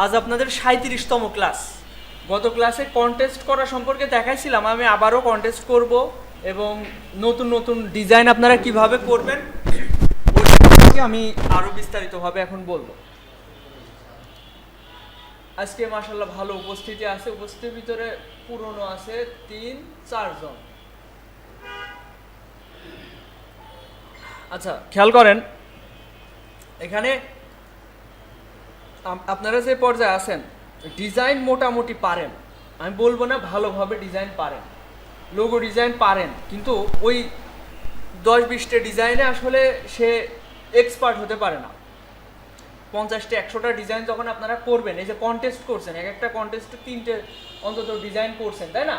আজ আপনাদের 37তম ক্লাস। গত ক্লাসে কন্টেস্ট করা সম্পর্কে দেখাইছিলাম, আমি আবারও কন্টেস্ট করব এবং নতুন নতুন ডিজাইন আপনারা কিভাবে করবেন ওইটা আমি আরও বিস্তারিতভাবে এখন বলবো। আজকে মাশাআল্লাহ ভালো উপস্থিতি আছে, উপস্থিতির ভিতরে পুরনো আছে 3-4 জন। আচ্ছা খেয়াল করেন, এখানে আপনারা যে পর্যায়ে আছেন ডিজাইন মোটামুটি পারেন, আমি বলবো না ভালোভাবে ডিজাইন পারেন, লোগো ডিজাইন পারেন, কিন্তু ওই 10-20টা ডিজাইনে আসলে সে এক্সপার্ট হতে পারে না। 50-100টা ডিজাইন যখন আপনারা করবেন, এই যে কন্টেস্ট করছেন, এক একটা কন্টেস্টে 3টে অন্তত ডিজাইন করছেন, তাই না?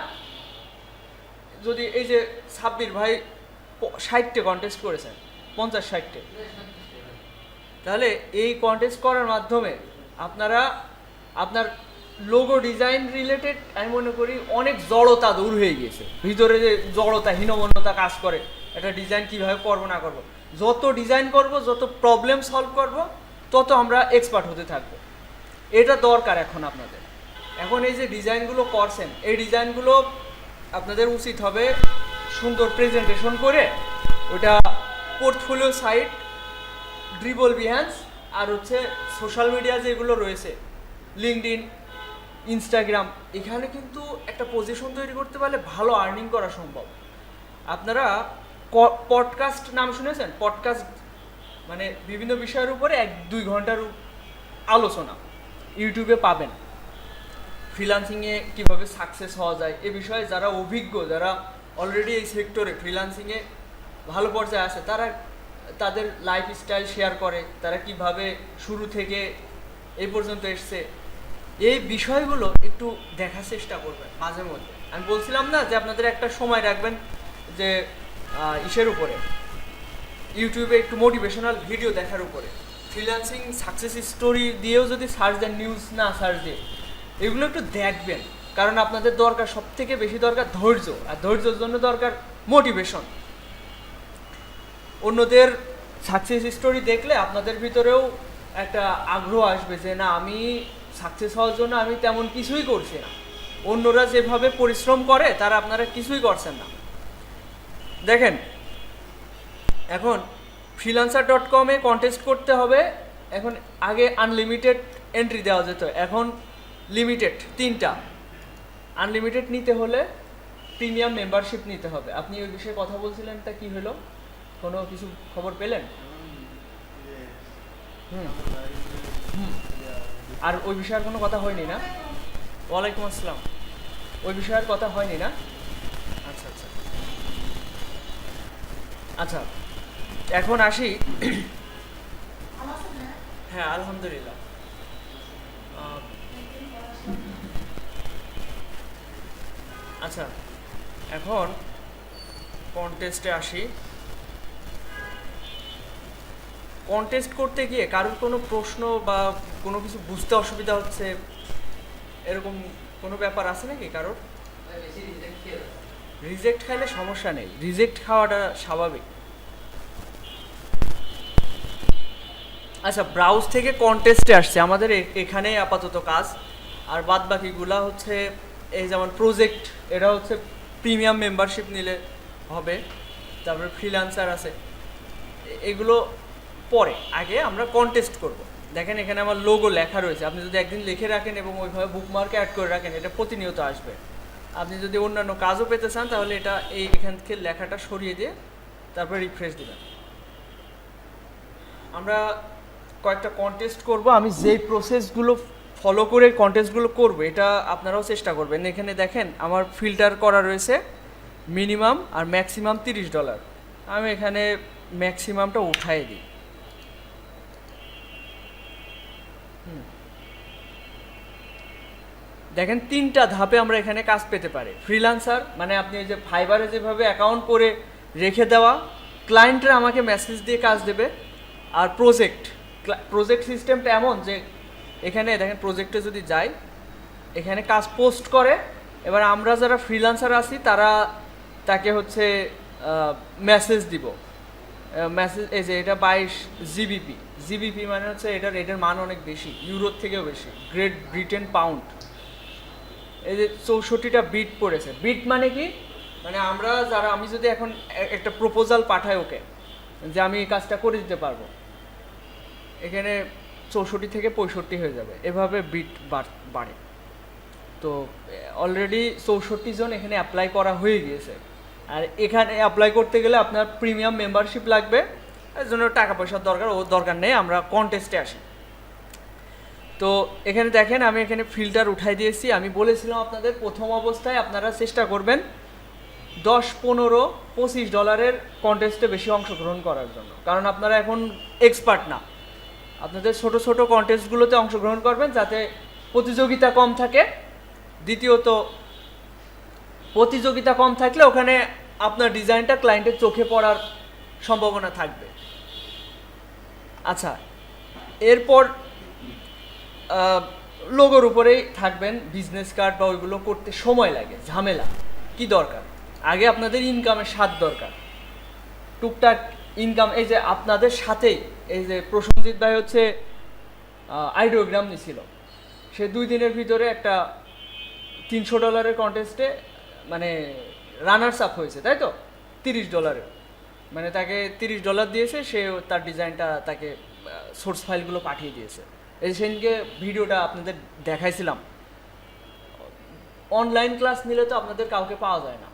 যদি এই যে সাব্বির ভাই 60টে কন্টেস্ট করেছেন, 50-60টে, তাহলে এই কন্টেস্ট করার মাধ্যমে আপনারা আপনার লোগো ডিজাইন রিলেটেড আমি মনে করি অনেক জড়তা দূর হয়ে গিয়েছে। ভিতরে যে জড়তা হীনমন্যতা কাজ করে একটা ডিজাইন কীভাবে করবো না করবো, যত ডিজাইন করব, যত প্রবলেম সলভ করব, তত আমরা এক্সপার্ট হতে থাকবো। এটা দরকার এখন আপনাদের। এখন এই যে ডিজাইনগুলো করছেন, এই ডিজাইনগুলো আপনাদের উচিত হবে সুন্দর প্রেজেন্টেশন করে ওটা পোর্টফোলিও সাইট, ড্রিবল বিহ্যান্স আর হচ্ছে সোশ্যাল মিডিয়া যেগুলো রয়েছে লিঙ্কডইন, ইনস্টাগ্রাম, এখানে কিন্তু একটা পজিশন তৈরি করতে পারলে ভালো আর্নিং করা সম্ভব। আপনারা পডকাস্ট নাম শুনেছেন? পডকাস্ট মানে বিভিন্ন বিষয়ের উপরে 1-2 ঘন্টার আলোচনা ইউটিউবে পাবেন। ফ্রিল্যান্সিংয়ে কীভাবে সাকসেস হওয়া যায় এ বিষয়ে যারা অভিজ্ঞ, যারা অলরেডি এই সেক্টরে ফ্রিল্যান্সিংয়ে ভালো পর্যায়ে আছে, তারা তাদের লাইফস্টাইল শেয়ার করে, তারা কিভাবে শুরু থেকে এই পর্যন্ত এসছে, এই বিষয়গুলো একটু দেখার চেষ্টা করবেন মাঝে মধ্যে। আমি বলছিলাম না যে আপনাদের একটা সময় রাখবেন যে ইসের উপরে, ইউটিউবে একটু মোটিভেশনাল ভিডিও দেখার উপরে, ফ্রিল্যান্সিং সাকসেস স্টোরি দিয়েও যদি সার্চ দেন, নিউজ না সার্চ দিয়ে, এগুলো একটু দেখবেন। কারণ আপনাদের দরকার, সব থেকে বেশি দরকার ধৈর্য, আর ধৈর্যের জন্য দরকার মোটিভেশন। অন্যদের সাকসেস স্টোরি দেখলে আপনাদের ভিতরেও একটা আগ্রহ আসবে যে না, আমি সাকসেস হওয়ার জন্য আমি তেমন কিছুই করছি না, অন্যরা যেভাবে পরিশ্রম করে তারা আপনারা কিছুই করছেন না। দেখেন, এখন freelancer.com-এ কন্টেস্ট করতে হবে। এখন আগে আনলিমিটেড এন্ট্রি দেওয়া যেত, এখন লিমিটেড 3টা। আনলিমিটেড নিতে হলে প্রিমিয়াম মেম্বারশিপ নিতে হবে। আপনি ওই বিষয়ে কথা বলছিলেন, তা কি হলো? কোনো কিছু খবর পেলেন? আর ওই বিষয়ে আর কোনো কথা হয়নি না? ওয়ালাইকুম আসসালাম। ওই বিষয়ে আর কথা হয়নি না? আচ্ছা আচ্ছা আচ্ছা, এখন আসি। হ্যাঁ আলহামদুলিল্লাহ। আচ্ছা, এখন কন্টেস্টে আসি। কন্টেস্ট করতে গিয়ে কারোর কোনো প্রশ্ন বা কোনো কিছু বুঝতে অসুবিধা হচ্ছে, এরকম কোনো ব্যাপার আছে নাকি কারোর? রিজেক্ট খাইলে সমস্যা নেই, রিজেক্ট খাওয়াটা স্বাভাবিক। আচ্ছা, ব্রাউজ থেকে কন্টেস্টে আসছে আমাদের এখানে আপাতত কাজ, আর বাদ বাকিগুলা হচ্ছে এই যেমন প্রজেক্ট, এটা হচ্ছে প্রিমিয়াম মেম্বারশিপ নিলে হবে। তারপরে ফ্রিল্যান্সার আছে, এগুলো পরে, আগে আমরা কন্টেস্ট করব। দেখেন এখানে আমার লোগো লেখা রয়েছে, আপনি যদি একদিন লিখে রাখেন এবং ওইভাবে বুকমার্কে অ্যাড করে রাখেন, এটা প্রতিনিয়ত আসবে। আপনি যদি অন্যান্য কাজও পেতে চান তাহলে এটা এখান থেকে লেখাটা সরিয়ে দিয়ে তারপরে রিফ্রেশ দিবেন। আমরা কয়েকটা কন্টেস্ট করব, আমি যেই প্রসেসগুলো ফলো করে কন্টেস্টগুলো করব এটা আপনারাও চেষ্টা করবেন। এখানে দেখেন আমার ফিল্টার করা রয়েছে মিনিমাম আর ম্যাক্সিমাম $30। আমি এখানে ম্যাক্সিমামটা উঠাই দিই। দেখেন 3টা ধাপে আমরা এখানে কাজ পেতে পারি। ফ্রিল্যান্সার মানে আপনি এই যে ফাইবারে যেভাবে অ্যাকাউন্ট করে রেখে দেওয়া, ক্লায়েন্টরা আমাকে মেসেজ দিয়ে কাজ দেবে। আর প্রজেক্ট সিস্টেমটা এমন যে এখানে দেখেন প্রজেক্টে যদি যাই, এখানে কাজ পোস্ট করে, এবার আমরা যারা ফ্রিল্যান্সার আছি তারা তাকে হচ্ছে মেসেজ দিব। মেসেজ এই যে এটা 22 জিবিপি জিবিপি মানে হচ্ছে এটার মান অনেক বেশি, ইউরোর থেকেও বেশি, গ্রেট ব্রিটেন পাউন্ড। এই যে 64টা বিট পড়েছে। বিট মানে কি, মানে আমি যদি এখন একটা প্রপোজাল পাঠাই ওকে যে আমি এই কাজটা করে দিতে পারবো, এখানে 64 থেকে 65 হয়ে যাবে, এভাবে বিট বাড়ে। তো অলরেডি 64 জন এখানে অ্যাপ্লাই করা হয়ে গিয়েছে। আর এখানে অ্যাপ্লাই করতে গেলে আপনার প্রিমিয়াম মেম্বারশিপ লাগবে, এর জন্য টাকা পয়সার দরকার নেই, আমরা কন্টেস্টে আসি। তো এখানে দেখেন আমি এখানে ফিল্টার উঠাই দিয়েছি। আমি বলেছিলাম আপনাদের প্রথম অবস্থায় আপনারা চেষ্টা করবেন $10, $15, $25 কন্টেস্টে বেশি অংশগ্রহণ করার জন্য, কারণ আপনারা এখন এক্সপার্ট না। আপনাদের ছোট ছোট কন্টেস্টগুলোতে অংশগ্রহণ করবেন যাতে প্রতিযোগিতা কম থাকে। দ্বিতীয়ত, প্রতিযোগিতা কম থাকলে ওখানে আপনার ডিজাইনটা ক্লায়েন্টের চোখে পড়ার সম্ভাবনা থাকবে। আচ্ছা, এরপর লোগোর উপরেই থাকবেন। বিজনেস কার্ড বা ওইগুলো করতে সময় লাগে, ঝামেলা। কি দরকার, আগে আপনাদের ইনকামের স্বাদ দরকার, টুকটাক ইনকাম। এই যে আপনাদের সাথেই এই যে প্রসঞ্জিৎ ভাই হচ্ছে আইডিওগ্রাম নিছিল, সে 2 দিনের ভিতরে একটা $300 কন্টেস্টে মানে রানার্স আপ হয়েছে, তাই তো? $30, মানে তাকে $30 দিয়েছে, সে তার ডিজাইনটা তাকে সোর্স ফাইলগুলো পাঠিয়ে দিয়েছে। এই সেদিনকে ভিডিওটা আপনাদের দেখাইছিলাম। অনলাইন ক্লাস নিলে তো আপনাদের কাউকে পাওয়া যায় না,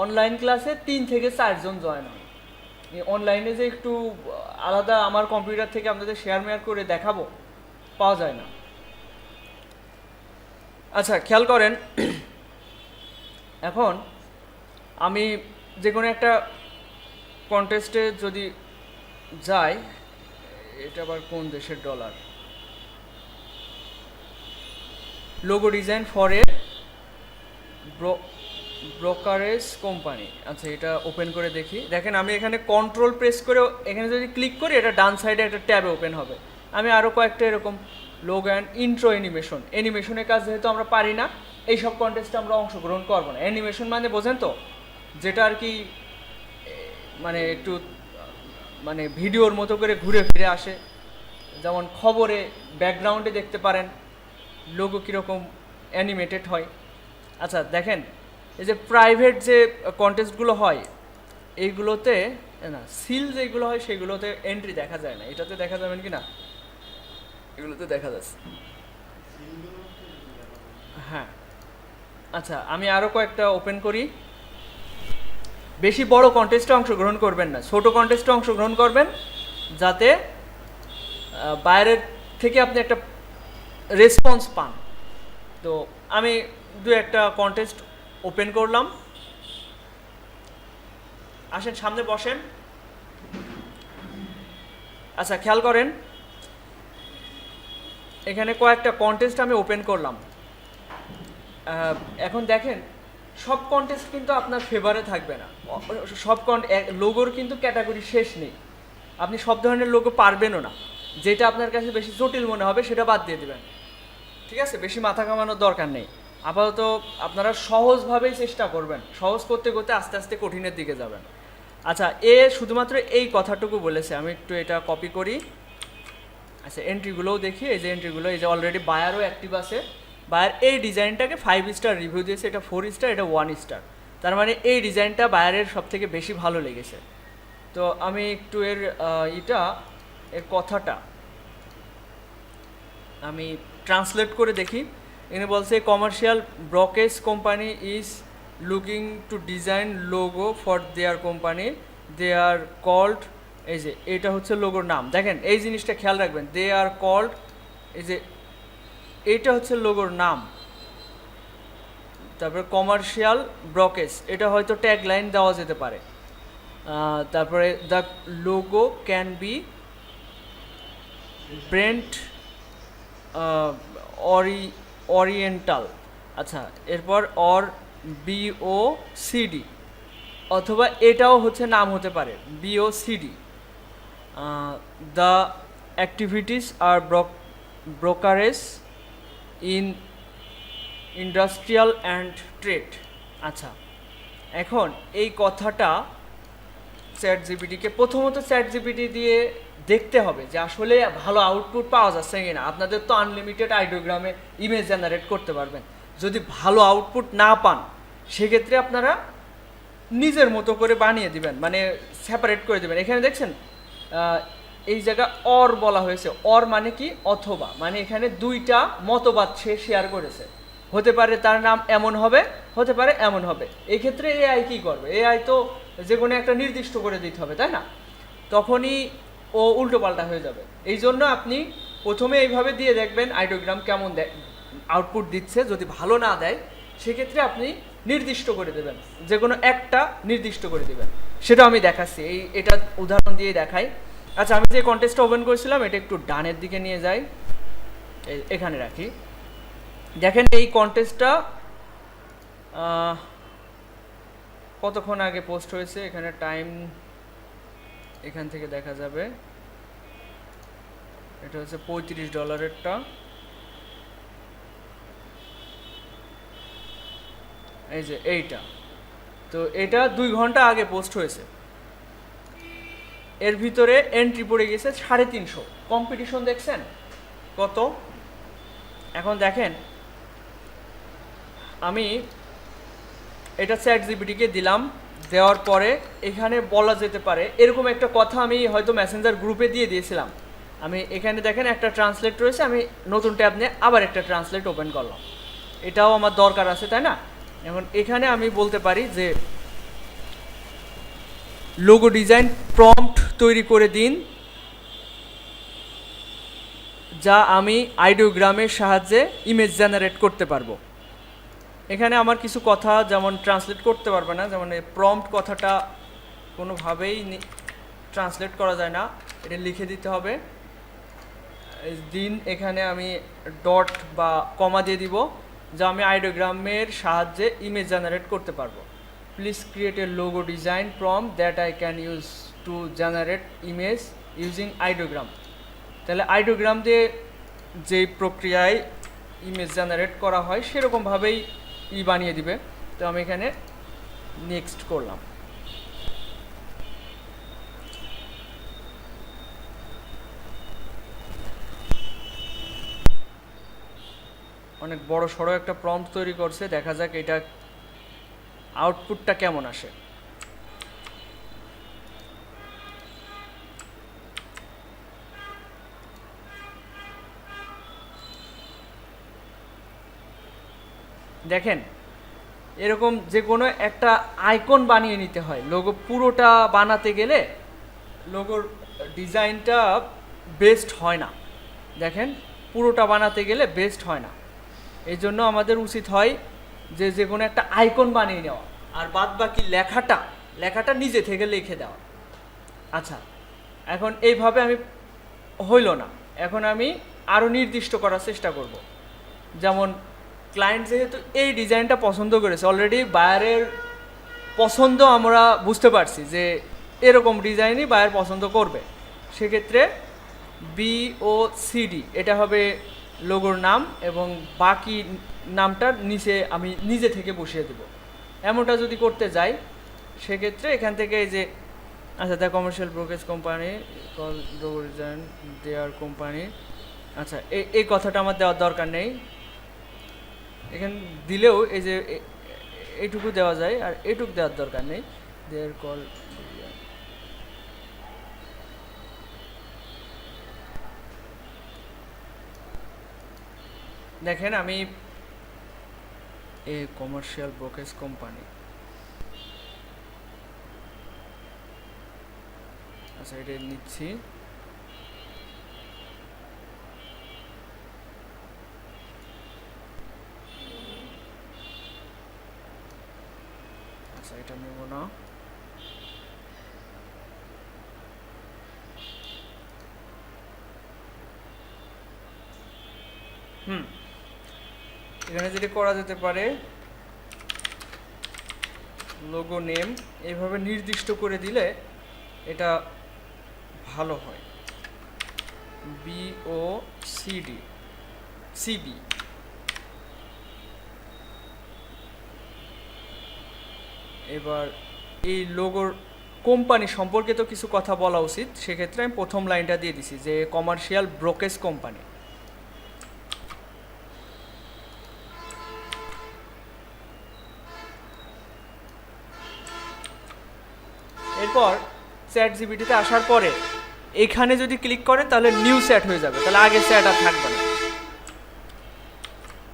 অনলাইন ক্লাসে 3 থেকে 4 জন জয়েন হয়। অনলাইনে যে একটু আলাদা আমার কম্পিউটার থেকে আপনাদের শেয়ার করে দেখাবো, পাওয়া যায় না। আচ্ছা, খেয়াল করেন, এখন আমি যে কোনো একটা কন্টেস্টে যদি যাই, এটা আবার কোন দেশের dollar, logo design for a brokerage company. আচ্ছা, এটা ওপেন করে দেখি। দেখেন আমি এখানে কন্ট্রোল প্রেস করে এখানে যদি ক্লিক করি, এটা ডান সাইডে একটা ট্যাবে ওপেন হবে। আমি আরও কয়েকটা এরকম লোগো অ্যান্ড ইন্ট্রো অ্যানিমেশনের কাজ যেহেতু আমরা পারি না, এইসব কন্টেস্টে আমরা অংশগ্রহণ করবো না। অ্যানিমেশন মানে বোঝেন তো, যেটা আর কি মানে একটু মানে ভিডিওর মতো করে ঘুরে ফিরে আসে, যেমন খবরে ব্যাকগ্রাউন্ডে দেখতে পারেন লোগো কীরকম অ্যানিমেটেড হয়। আচ্ছা দেখেন, এই যে প্রাইভেট যে কন্টেস্টগুলো হয়, এইগুলোতে না সিল যেগুলো হয় সেগুলোতে এন্ট্রি দেখা যায় না। এটাতে দেখা যাবেন কি না? এগুলোতে দেখা যাচ্ছে। হ্যাঁ, আচ্ছা আমি আরও কয়েকটা ওপেন করি। বেশি বড় কন্টেস্টে অংশগ্রহণ করবেন না, ছোট কন্টেস্টে অংশগ্রহণ করবেন, যাতে বাইরের থেকে আপনি একটা রেসপন্স পান। তো আমি 2-1টা কন্টেস্ট ওপেন করলাম। আসেন সামনে বসেন। আচ্ছা খেয়াল করেন, এখানে কয়েকটা কন্টেস্ট আমি ওপেন করলাম। এখন দেখেন, সব কন্টেস্ট কিন্তু আপনার ফেভারে থাকবে না। সব লোগোর কিন্তু ক্যাটাগরি শেষ নেই, আপনি সব ধরনের লোগো পারবেনও না। যেটা আপনার কাছে বেশি জটিল মনে হবে সেটা বাদ দিয়ে দেবেন, ঠিক আছে? বেশি মাথা কামানোর দরকার নেই। আপাতত আপনারা সহজভাবেই চেষ্টা করবেন, সহজ করতে করতে আস্তে আস্তে কঠিনের দিকে যাবেন। আচ্ছা, শুধুমাত্র এই কথাটুকু বলেছে। আমি একটু এটা কপি করি। আচ্ছা, এন্ট্রিগুলোও দেখি। এই যে এন্ট্রিগুলো, এই যে অলরেডি বায়ারও অ্যাক্টিভ আছে। বায়ার এই ডিজাইনটাকে 5 স্টার রিভিউ দিয়েছে, এটা 4 স্টার, এটা 1 স্টার। তার মানে এই ডিজাইনটা বায়ারের সব থেকে বেশি ভালো লেগেছে। তো আমি একটু এর কথাটা আমি ট্রান্সলেট করে দেখি। এখানে বলছে, commercial brokerage company is looking to design logo for their company, they are called. এই যে এটা হচ্ছে লোগোর নাম। দেখেন এই জিনিসটা খেয়াল রাখবেন, দে আর কল্ড, এই যে এইটা হচ্ছে লোগোর নাম। তারপরে কমার্শিয়াল ব্রোকারেজ, এটা হয়তো ট্যাগ লাইন দেওয়া যেতে পারে। তারপরে the logo can be ব্রেন্ট oriental. আচ্ছা, এরপর BOCD, অথবা এটাও হচ্ছে নাম হতে পারে BOCD। The activities are brokerage in industrial and trade. আচ্ছা, এখন এই কথাটা চ্যাট জিপিটিকে, প্রথমত চ্যাট জিপিটি দিয়ে দেখতে হবে যে আসলে ভালো আউটপুট পাওয়া যাচ্ছে কিনা। আপনাদের তো আনলিমিটেড আইডিওগ্রামে ইমেজ জেনারেট করতে পারবেন, যদি ভালো আউটপুট না পান সেক্ষেত্রে আপনারা নিজের মতো করে বানিয়ে দিবেন, মানে সেপারেট করে দিবেন। এখানে দেখছেন এই জায়গা অর বলা হয়েছে, অর মানে কি অথবা, মানে এখানে দুইটা মতবাদ সে শেয়ার করেছে, হতে পারে তার নাম এমন হবে, হতে পারে এমন হবে। এই ক্ষেত্রে এআই কি করবে, এআই তো যে কোনো একটা নির্দিষ্ট করে দিতে হবে, তাই না? তখনই ও উল্টো পাল্টা হয়ে যাবে। এই জন্য আপনি প্রথমে এইভাবে দিয়ে দেখবেন আইডিওগ্রাম কেমন আউটপুট দিচ্ছে। যদি ভালো না দেয় সেক্ষেত্রে আপনি নির্দিষ্ট করে দেবেন, যে কোনো একটা নির্দিষ্ট করে দেবেন। সেটা আমি দেখাচ্ছি, এটা উদাহরণ দিয়ে দেখাই। আচ্ছা, আমি যে কন্টেস্টটা ওপেন করেছিলাম এটা একটু ডানের দিকে নিয়ে যাই, এখানে রাখি। দেখেন এই কন্টেস্টটা কতক্ষণ আগে পোস্ট হয়েছে, এখানে টাইম এখান থেকে দেখা যাবে। এটা হচ্ছে $35-এরটা। এই যে এইটা, তো এটা 2 ঘন্টা আগে পোস্ট হয়েছে। এর ভিতরে এন্ট্রি পড়ে গেছে 350। কম্পিটিশন দেখছেন কত? এখন দেখেন, আমি এটা চ্যাট জিপিটিকে দিলাম, দেওয়ার পরে এখানে বলা যেতে পারে এরকম একটা কথা, আমি হয়তো মেসেঞ্জার গ্রুপে দিয়ে দিয়েছিলাম। আমি এখানে দেখেন একটা ট্রান্সলেট রয়েছে, আমি নতুন ট্যাব নিয়ে আবার একটা ট্রান্সলেট ওপেন করলাম, এটাও আমার দরকার আছে, তাই না? এখন এখানে আমি বলতে পারি যে লোগো ডিজাইন প্রম্পট তৈরি করে দিন যা আমি আইডিওগ্রামের সাহায্যে ইমেজ জেনারেট করতে পারবো। এখানে আমার কিছু কথা যেমন ট্রান্সলেট করতে পারবে না, যেমন এই প্রম্পট কথাটা কোনোভাবেই ট্রান্সলেট করা যায় না, এটা লিখে দিতে হবে। দিন এখানে আমি ডট বা কমা দিয়ে দিব, যা আমি আইডিওগ্রামের সাহায্যে ইমেজ জেনারেট করতে পারবো। Please create a logo design prompt that I can use to generate image using Ideogram. তাহলে আইডিওগ্রাম দিয়ে যে প্রক্রিয়ায় ইমেজ জেনারেট করা হয় সেরকমভাবেই বানিয়ে দিবে। তো আমি এখানে নেক্সট করলাম। অনেক বড় সড়ো একটা প্রম্পট তৈরি করছে, দেখা যাক এটা আউটপুটটা কেমন আসে। দেখেন এরকম যে কোনো একটা আইকন বানিয়ে নিতে হয়। লোগো পুরোটা বানাতে গেলে লোগোর ডিজাইনটা বেস্ট হয় না, দেখেন পুরোটা বানাতে গেলে বেস্ট হয় না। এই জন্য আমাদের উচিত হয় যে যে কোনো একটা আইকন বানিয়ে নেওয়া, আর বাদ বাকি লেখাটা নিজে থেকে লিখে দেওয়া। আচ্ছা, এখন এইভাবে আমি হইল না, এখন আমি আরও নির্দিষ্ট করার চেষ্টা করব। যেমন ক্লায়েন্ট যেহেতু এই ডিজাইনটা পছন্দ করেছে, অলরেডি বায়ারের পছন্দ আমরা বুঝতে পারছি যে এরকম ডিজাইনই বায়ার পছন্দ করবে, সেক্ষেত্রে BOCD এটা হবে লোগোর নাম, এবং বাকি নামটার নিচে আমি নিজে থেকে বসিয়ে দেব। এমনটা যদি করতে যাই সেক্ষেত্রে এখান থেকে এই যে আচ্ছা the commercial brokerage company call logo design their company, আচ্ছা এই কথাটা আমার দেওয়ার দরকার নেই, এখানে দিলেও এই যে এইটুকু দেওয়া যায়, আর এইটুকু দেওয়ার দরকার নেই। দেয়ার কল দেখেন আমি এ কমার্শিয়াল ব্রোকেজ কোম্পানি, আচ্ছা এটা নিচ্ছি। আচ্ছা এটা নেব না, এখানে যেটা করা যেতে পারে লোগো নেম এইভাবে নির্দিষ্ট করে দিলে এটা ভালো হয়। BOCD এবার এই লোগোর কোম্পানি সম্পর্কে তো কিছু কথা বলা উচিত, সেক্ষেত্রে আমি প্রথম লাইনটা দিয়ে দিছি যে কমার্শিয়াল ব্রোকেজ কোম্পানি। এরপর চ্যাট জিপিটিতে আসার পরে এখানে যদি ক্লিক করেন তাহলে নিউ চ্যাট হয়ে যাবে, তাহলে আগে চ্যাট আর থাকবে না।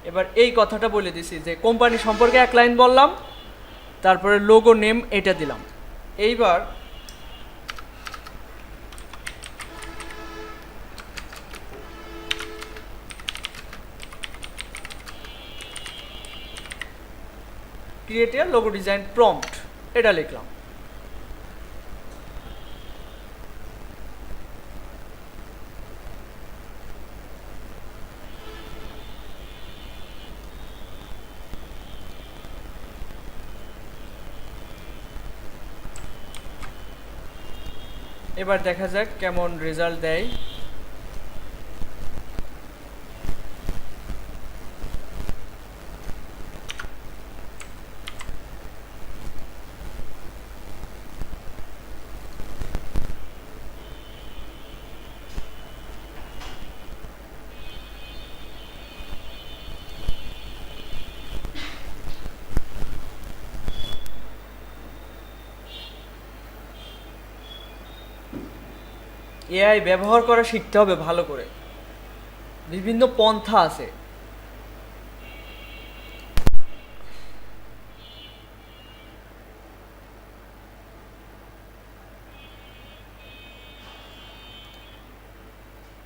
এবার এই কথাটা বলে দিছি যে কোম্পানি সম্পর্কে এক লাইন বললাম, তারপরে লোগো নেম এটা দিলাম। এইবার create a logo design prompt এটা লিখলাম। এবার দেখা যাক কেমন রেজাল্ট দেয়। এআই ব্যবহার করা শিখতে হবে ভালো করে, বিভিন্ন পন্থা আছে।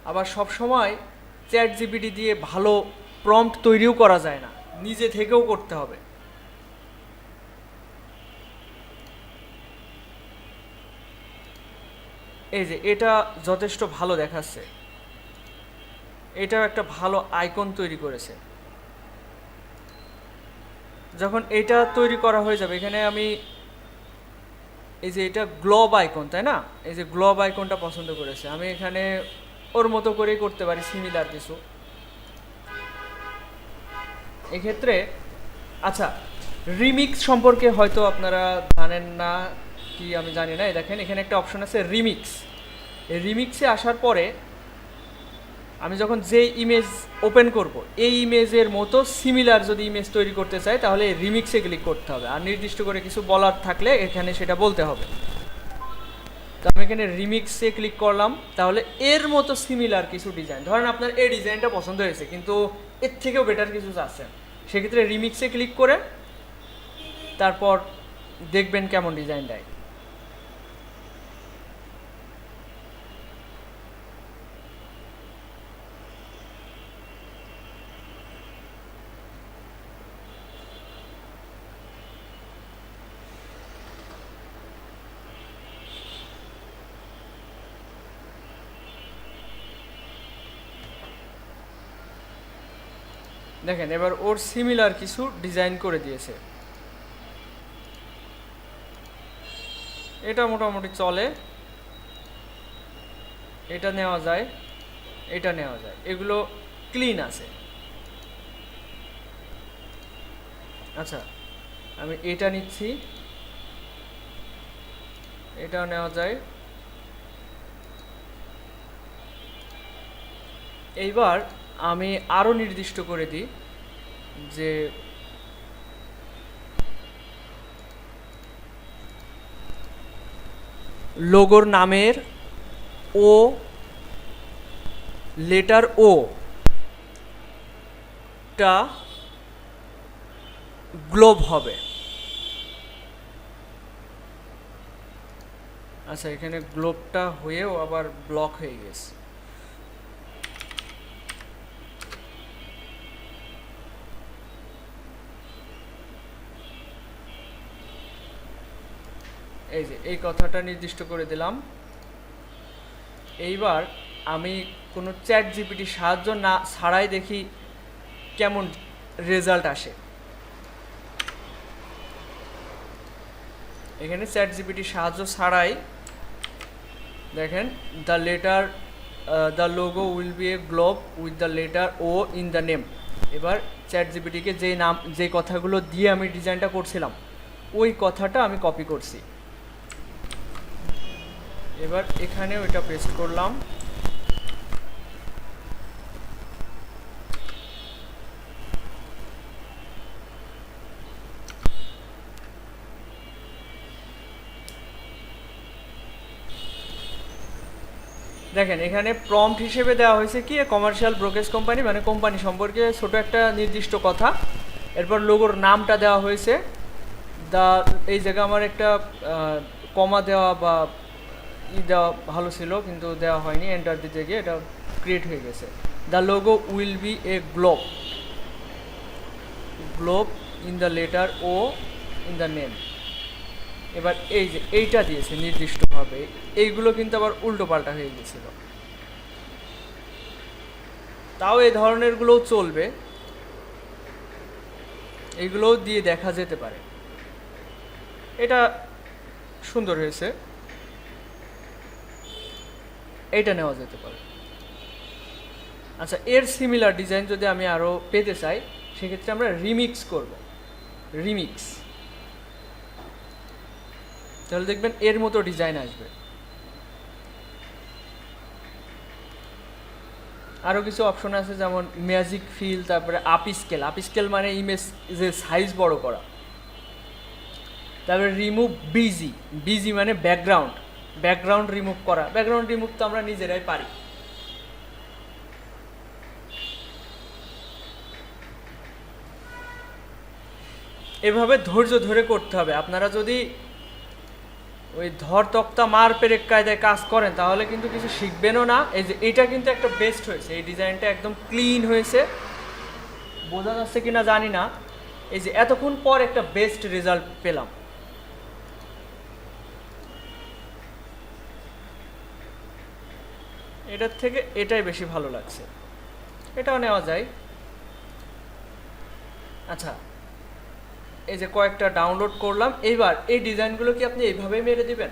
আবার সব সময় চ্যাট জিপিটি দিয়ে ভালো প্রম্পট তৈরিও করা যায় না, নিজে থেকেও করতে হবে। এই যে এটা যথেষ্ট ভালো দেখাচ্ছে, এটাও একটা ভালো আইকন তৈরি করেছে। যখন এটা তৈরি করা হয়ে যাবে, এখানে আমি এই যে এটা গ্লোব আইকন, তাই না, এই যে গ্লোব আইকনটা পছন্দ করেছে, আমি এখানে ওর মতো করেই করতে পারি সিমিলার কিছু এক্ষেত্রে। আচ্ছা, রিমিক্স সম্পর্কে হয়তো আপনারা জানেন না কি আমি জানি না। দেখেন এখানে একটা অপশন আছে রিমিক্স। এই রিমিক্সে আসার পরে আমি যখন যে ইমেজ ওপেন করব, এই ইমেজের মতো সিমিলার যদি ইমেজ তৈরি করতে চাই তাহলে রিমিক্সে ক্লিক করতে হবে, আর নির্দিষ্ট করে কিছু বলার থাকলে এখানে সেটা বলতে হবে। তো আমি এখানে রিমিক্সে ক্লিক করলাম, তাহলে এর মতো সিমিলার কিছু ডিজাইন, ধরেন আপনার এই ডিজাইনটা পছন্দ হয়েছে কিন্তু এর থেকেও বেটার কিছু চাচ্ছেন, সেক্ষেত্রে রিমিক্সে ক্লিক করে তারপর দেখবেন কেমন ডিজাইন দেয়। দেখেন এবার ওর সিমিলার কিছু ডিজাইন করে দিয়েছে, এটা মোটামুটি চলে, এটা নেওয়া যায়, এটা নেওয়া যায়, এগুলো ক্লিন আছে। আচ্ছা, আমি এটা নিচ্ছি, এটাও নেওয়া যায়। এইবার আমি আরও নির্দিষ্ট করে দিই যে লোগোর নামের ও লেটার ও টা গ্লোব হবে। আচ্ছা, এখানে গ্লোবটা হয়েও আবার ব্লক হয়ে গেছে। এই যে এই কথাটা নির্দিষ্ট করে দিলাম। এইবার আমি কোনো চ্যাট জিপিটির সাহায্য না ছাড়াই দেখি কেমন রেজাল্ট আসে। এখানে চ্যাট জিপিটির সাহায্য ছাড়াই দেখেন the logo will be a globe with the letter O in the name. এবার চ্যাট জিপিটিকে যে কথাগুলো দিয়ে আমি ডিজাইনটা করছিলাম ওই কথাটা আমি কপি করছি। এবার এখানে ওইটা পেস্ট করলাম। দেখেন এখানে প্রম্পট হিসেবে দেওয়া হয়েছে কি কমার্শিয়াল ব্রোকেজ কোম্পানি, মানে কোম্পানি সম্পর্কে ছোট একটা নির্দিষ্ট কথা। এরপর লোগোর নামটা দেওয়া হয়েছে। এই জায়গায় আমার একটা কমা দেওয়া বা দেওয়া ভালো ছিল, কিন্তু দেওয়া হয়নি। এন্টার দিতে গিয়ে এটা ক্রিয়েট হয়ে গেছে। The logo will be a globe in the letter O in the name. এবার এই যে এইটা দিয়েছে নির্দিষ্টভাবে, এইগুলো কিন্তু আবার উল্টো পাল্টা হয়ে গেছিল। তাও এই ধরনেরগুলোও চলবে, এইগুলোও দিয়ে দেখা যেতে পারে। এটা সুন্দর হয়েছে, এইটা নেওয়া যেতে পারে। আচ্ছা, এর সিমিলার ডিজাইন যদি আমি আরও পেতে চাই, সেক্ষেত্রে আমরা রিমিক্স করব। রিমিক্স, তাহলে দেখবেন এর মতো ডিজাইন আসবে। আরও কিছু অপশন আছে, যেমন ম্যাজিক ফিল, তারপরে আপস্কেল। আপস্কেল মানে ইমেজের সাইজ বড় করা। তারপরে রিমুভ বিজি মানে ব্যাকগ্রাউন্ড রিমুভ করা। ব্যাকগ্রাউন্ড রিমুভ তো আমরা নিজেরাই পারি। এভাবে ধৈর্য ধরে করতে হবে। আপনারা যদি ওই ধর তক্তা মার পেরেক কায়দায় কাজ করেন, তাহলে কিন্তু কিছু শিখবেনও না। এই যে এটা কিন্তু একটা বেস্ট হয়েছে, এই ডিজাইনটা একদম ক্লিন হয়েছে। বোঝা যাচ্ছে কিনা জানি না। এই যে এতক্ষণ পর একটা বেস্ট রেজাল্ট পেলাম। এটার থেকে এটাই বেশি ভালো লাগছে, এটাও নেওয়া যায়। আচ্ছা, এই যে কয়েকটা ডাউনলোড করলাম। এইবার এই ডিজাইনগুলো কি আপনি এইভাবেই মেরে দিবেন?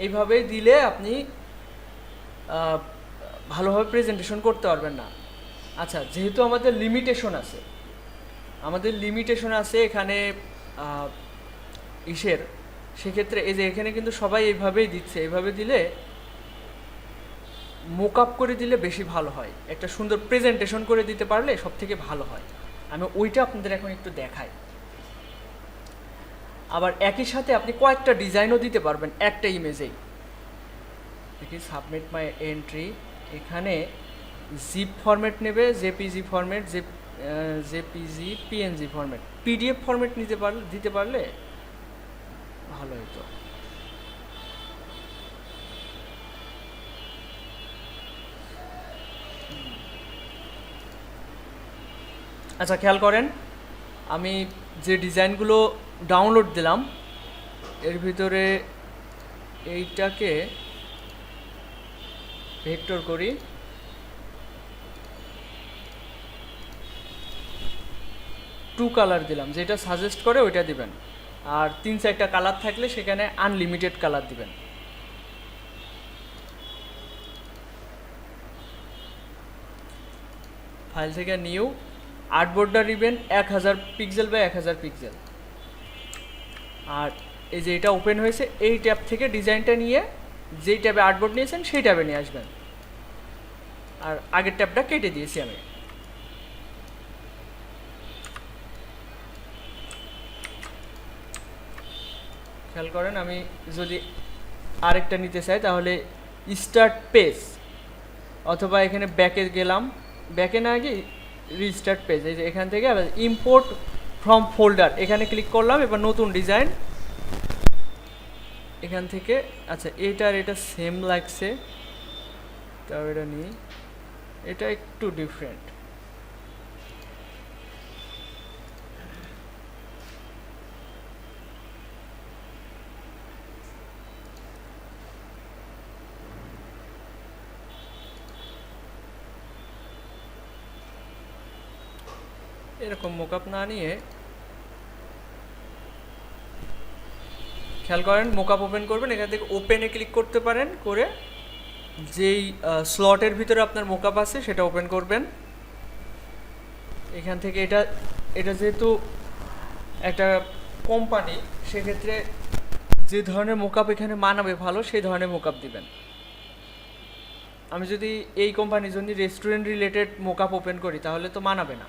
এইভাবেই দিলে আপনি ভালোভাবে প্রেজেন্টেশন করতে পারবেন না। আচ্ছা, যেহেতু আমাদের লিমিটেশন আছে এখানে সেক্ষেত্রে এই যে এখানে কিন্তু সবাই এইভাবেই দিচ্ছে। এইভাবে দিলে মোক আপ করে দিলে বেশি ভালো হয়, একটা সুন্দর প্রেজেন্টেশন করে দিতে পারলে সব থেকে ভালো হয়। আমি ওইটা আপনাদের এখন একটু দেখাই। আবার একই সাথে আপনি কয়েকটা ডিজাইনও দিতে পারবেন একটা ইমেজেই। দেখি সাবমিট মাই এন্ট্রি, এখানে জিপ ফরম্যাট নেবে, JPG format, JPG, PNG format, PDF format দিতে পারলে ভালো হতো। আচ্ছা, খেয়াল করেন আমি যে ডিজাইনগুলো ডাউনলোড দিলাম, এর ভিতরে এইটাকে ভেক্টর করি। টু কালার দিলাম, যেটা সাজেস্ট করে ওইটা দিবেন। আর 3-4টা কালার থাকলে সেখানে আনলিমিটেড কালার দিবেন। ফাইল থেকে নিউ আর্টবোর্ডটা দিবেন 1000 পিক্সেল বাই 1000 পিক্সেল। আর এই যে এটা ওপেন হয়েছে, এই ট্যাব থেকে ডিজাইনটা নিয়ে যেই ট্যাবে আর্টবোর্ড নিয়েছেন সেই ট্যাবে নিয়ে আসবেন। আর আগের ট্যাবটা কেটে দিয়েছি আমি। খেয়াল করেন আমি যদি আরেকটা নিতে চাই, তাহলে স্টার্ট পেজ, অথবা এখানে ব্যাকে গেলাম, ব্যাকে না গিয়ে রিস্টার্ট পেজ। এই যে এখান থেকে আবার ইম্পোর্ট ফ্রম ফোল্ডার, এখানে ক্লিক করলাম। এবার নতুন ডিজাইন এখান থেকে। আচ্ছা, এটা সেম লাগছে, তাও এটা নিই। এটা একটু ডিফারেন্ট। এরকম মোকআপ না নিয়ে খেয়াল করেন, মোকআপ ওপেন করবেন, এখান থেকে ওপেনে ক্লিক করতে পারেন, করে যেই স্লটের ভিতরে আপনার মোকআপ আছে সেটা ওপেন করবেন। এখান থেকে এটা যেহেতু একটা কোম্পানি, সেক্ষেত্রে যে ধরনের মোকআপ এখানে মানাবে ভালো, সেই ধরনের মোকআপ দিবেন। আমি যদি এই কোম্পানির জন্য রেস্টুরেন্ট রিলেটেড মোকআপ ওপেন করি তাহলে তো মানাবে না।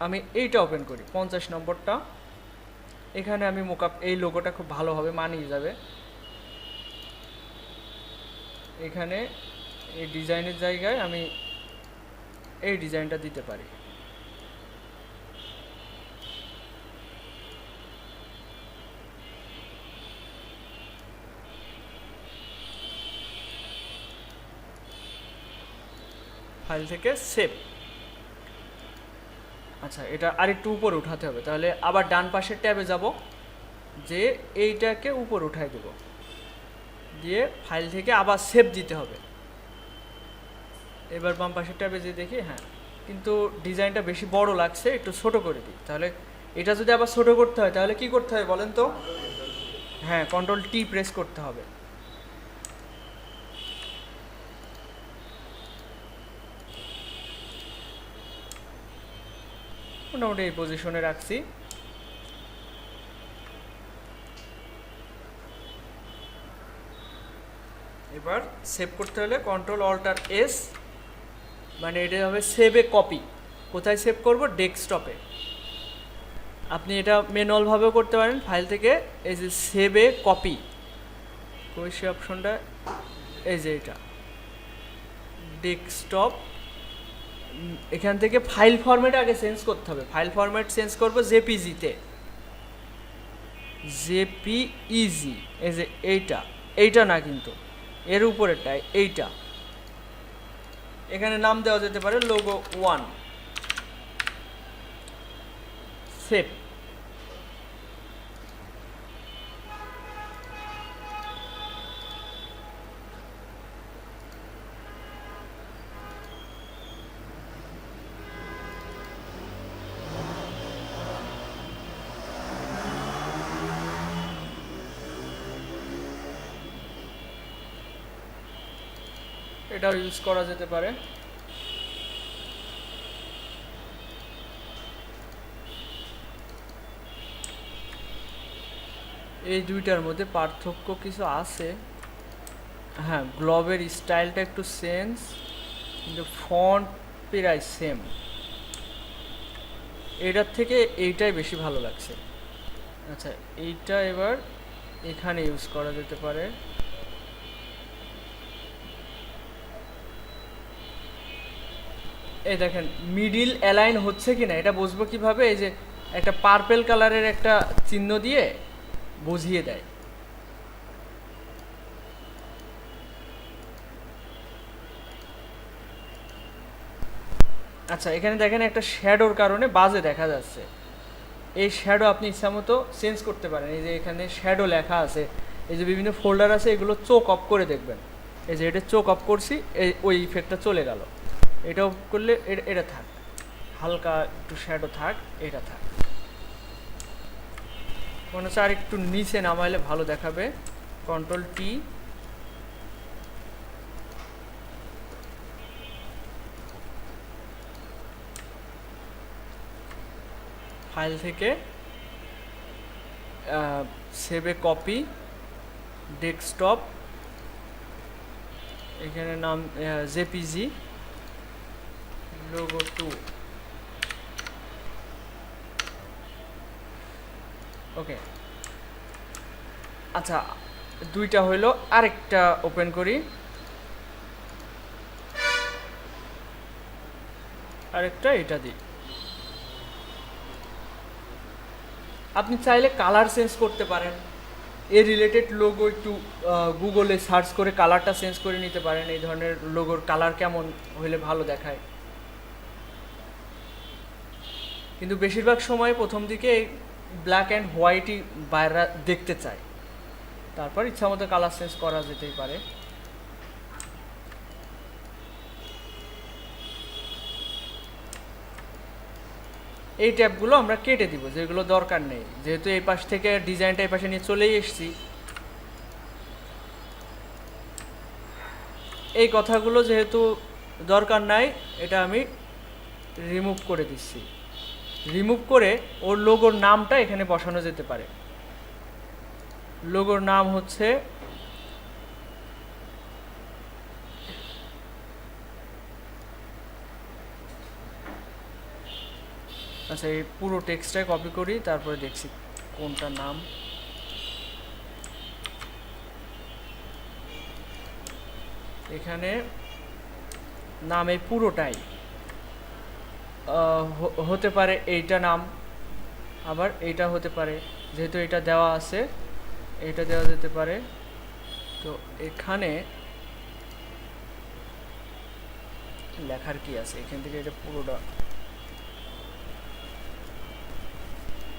আমি এইটা ওপেন করি 50 নম্বরটা, এখানে আমি মোকআপ এই লোগোটা খুব ভালোভাবে মানিয়ে যাবে। এখানে এই ডিজাইনের জায়গায় আমি এই ডিজাইনটা দিতে পারি। ফাইল থেকে সেভ। আচ্ছা, এটা আরেকটু উপরে উঠাতে হবে, তাহলে আবার ডান পাশের ট্যাবে যাব, যে এইটাকে উপর উঠাই দেব, দিয়ে ফাইল থেকে আবার সেভ দিতে হবে। এবার বাম পাশের ট্যাবে যে দেখি, হ্যাঁ কিন্তু ডিজাইনটা বেশি বড় লাগছে, একটু ছোট করে দিই। তাহলে এটা যদি আবার ছোট করতে হয় তাহলে কি করতে হবে বলেন তো? হ্যাঁ, কন্ট্রোল টি প্রেস করতে হবে। মোটামুটি এই পজিশনে রাখছি। এবার সেভ করতে হলে কন্ট্রোল অল্টার এস, মানে এটা হবে সেভ এ কপি। কোথায় সেভ করব? ডেস্কটপে। আপনি এটা ম্যানুয়ালভাবেও করতে পারেন, ফাইল থেকে এই যে সেভ এ কপি, ওই সে অপশনটা, এই যে এটা ডেস্কটপ। এখান থেকে ফাইল ফরম্যাট আগে চেঞ্জ করতে হবে। ফাইল ফরম্যাট চেঞ্জ করব জেপিজিতে, জেপিইজি। এই যে এইটা না, কিন্তু এর উপরেরটাই এইটা। এখানে নাম দেওয়া যেতে পারে লোগো 1। সেভ। এটাও ইউজ করা যেতে পারে। এই দুইটার মধ্যে পার্থক্য কিছু আছে। হ্যাঁ, গ্লোবের স্টাইলটা একটু চেঞ্জ, কিন্তু ফন্ট প্রায় সেম। এটার থেকে এইটাই বেশি ভালো লাগছে। আচ্ছা, এইটা এবার এখানে ইউজ করা যেতে পারে। এই দেখেন মিডিল অ্যালাইন হচ্ছে কিনা এটা বুঝবো কিভাবে? এই যে একটা পার্পেল কালারের একটা চিহ্ন দিয়ে বুঝিয়ে দেয়। আচ্ছা, এখানে দেখেন একটা শ্যাডোর কারণে বাজে দেখা যাচ্ছে। এই শ্যাডো আপনি ইচ্ছামতো চেঞ্জ করতে পারেন। এই যে এখানে শ্যাডো লেখা আছে, এই যে বিভিন্ন ফোল্ডার আছে, এগুলো চোখ অফ করে দেখবেন। এই যে এটা চোখ অফ করছি, ওই ইফেক্টটা চলে গেল। এটা অফ করলে এটা থাক, হালকা একটু শ্যাডো থাক, এটা থাক। মনে হচ্ছে আর একটু নিচে নামাইলে ভালো দেখাবে। Control T. ফাইল থেকে সেভ এ কপি, ডেস্কটপ, এখানে নাম জেপিজি, লোগো 2। ওকে, আচ্ছা দুইটা হইলো। আরেকটা ওপেন করি, আরেকটা এটা দিই। আপনি চাইলে কালার চেঞ্জ করতে পারেন। এর রিলেটেড লোগো একটু গুগলে সার্চ করে কালারটা চেঞ্জ করে নিতে পারেন। এই ধরনের লোগোর কালার কেমন হইলে ভালো দেখায়। কিন্তু বেশিরভাগ সময় প্রথম দিকে ব্ল্যাক অ্যান্ড হোয়াইটই বাইরে দেখতে চায়, তারপর ইচ্ছা মতো কালার চেঞ্জ করা যেতেই পারে। এই ট্যাবগুলো আমরা কেটে দিব, যেগুলো দরকার নেই, যেহেতু এই পাশ থেকে ডিজাইনটা এই পাশে নিয়ে চলেই এসেছি। এই কথাগুলো যেহেতু দরকার নাই, এটা আমি রিমুভ করে দিচ্ছি। রিমুভ করে ওর লোগোর নামটা এখানে বসানো যেতে পারে। লোগোর নাম হচ্ছে আচ্ছা, এই পুরো টেক্সটটাই কপি করি, তারপরে দেখছি কোনটা নাম। এখানে নাম এই পুরোটাই হতে পারে, এইটা নাম, আবার এইটা হতে পারে, যেহেতু এটা দেওয়া আছে এটা দেওয়া যেতে পারে। তো এখানে লেখার কি আছে, এখান থেকে এটা পুরোটা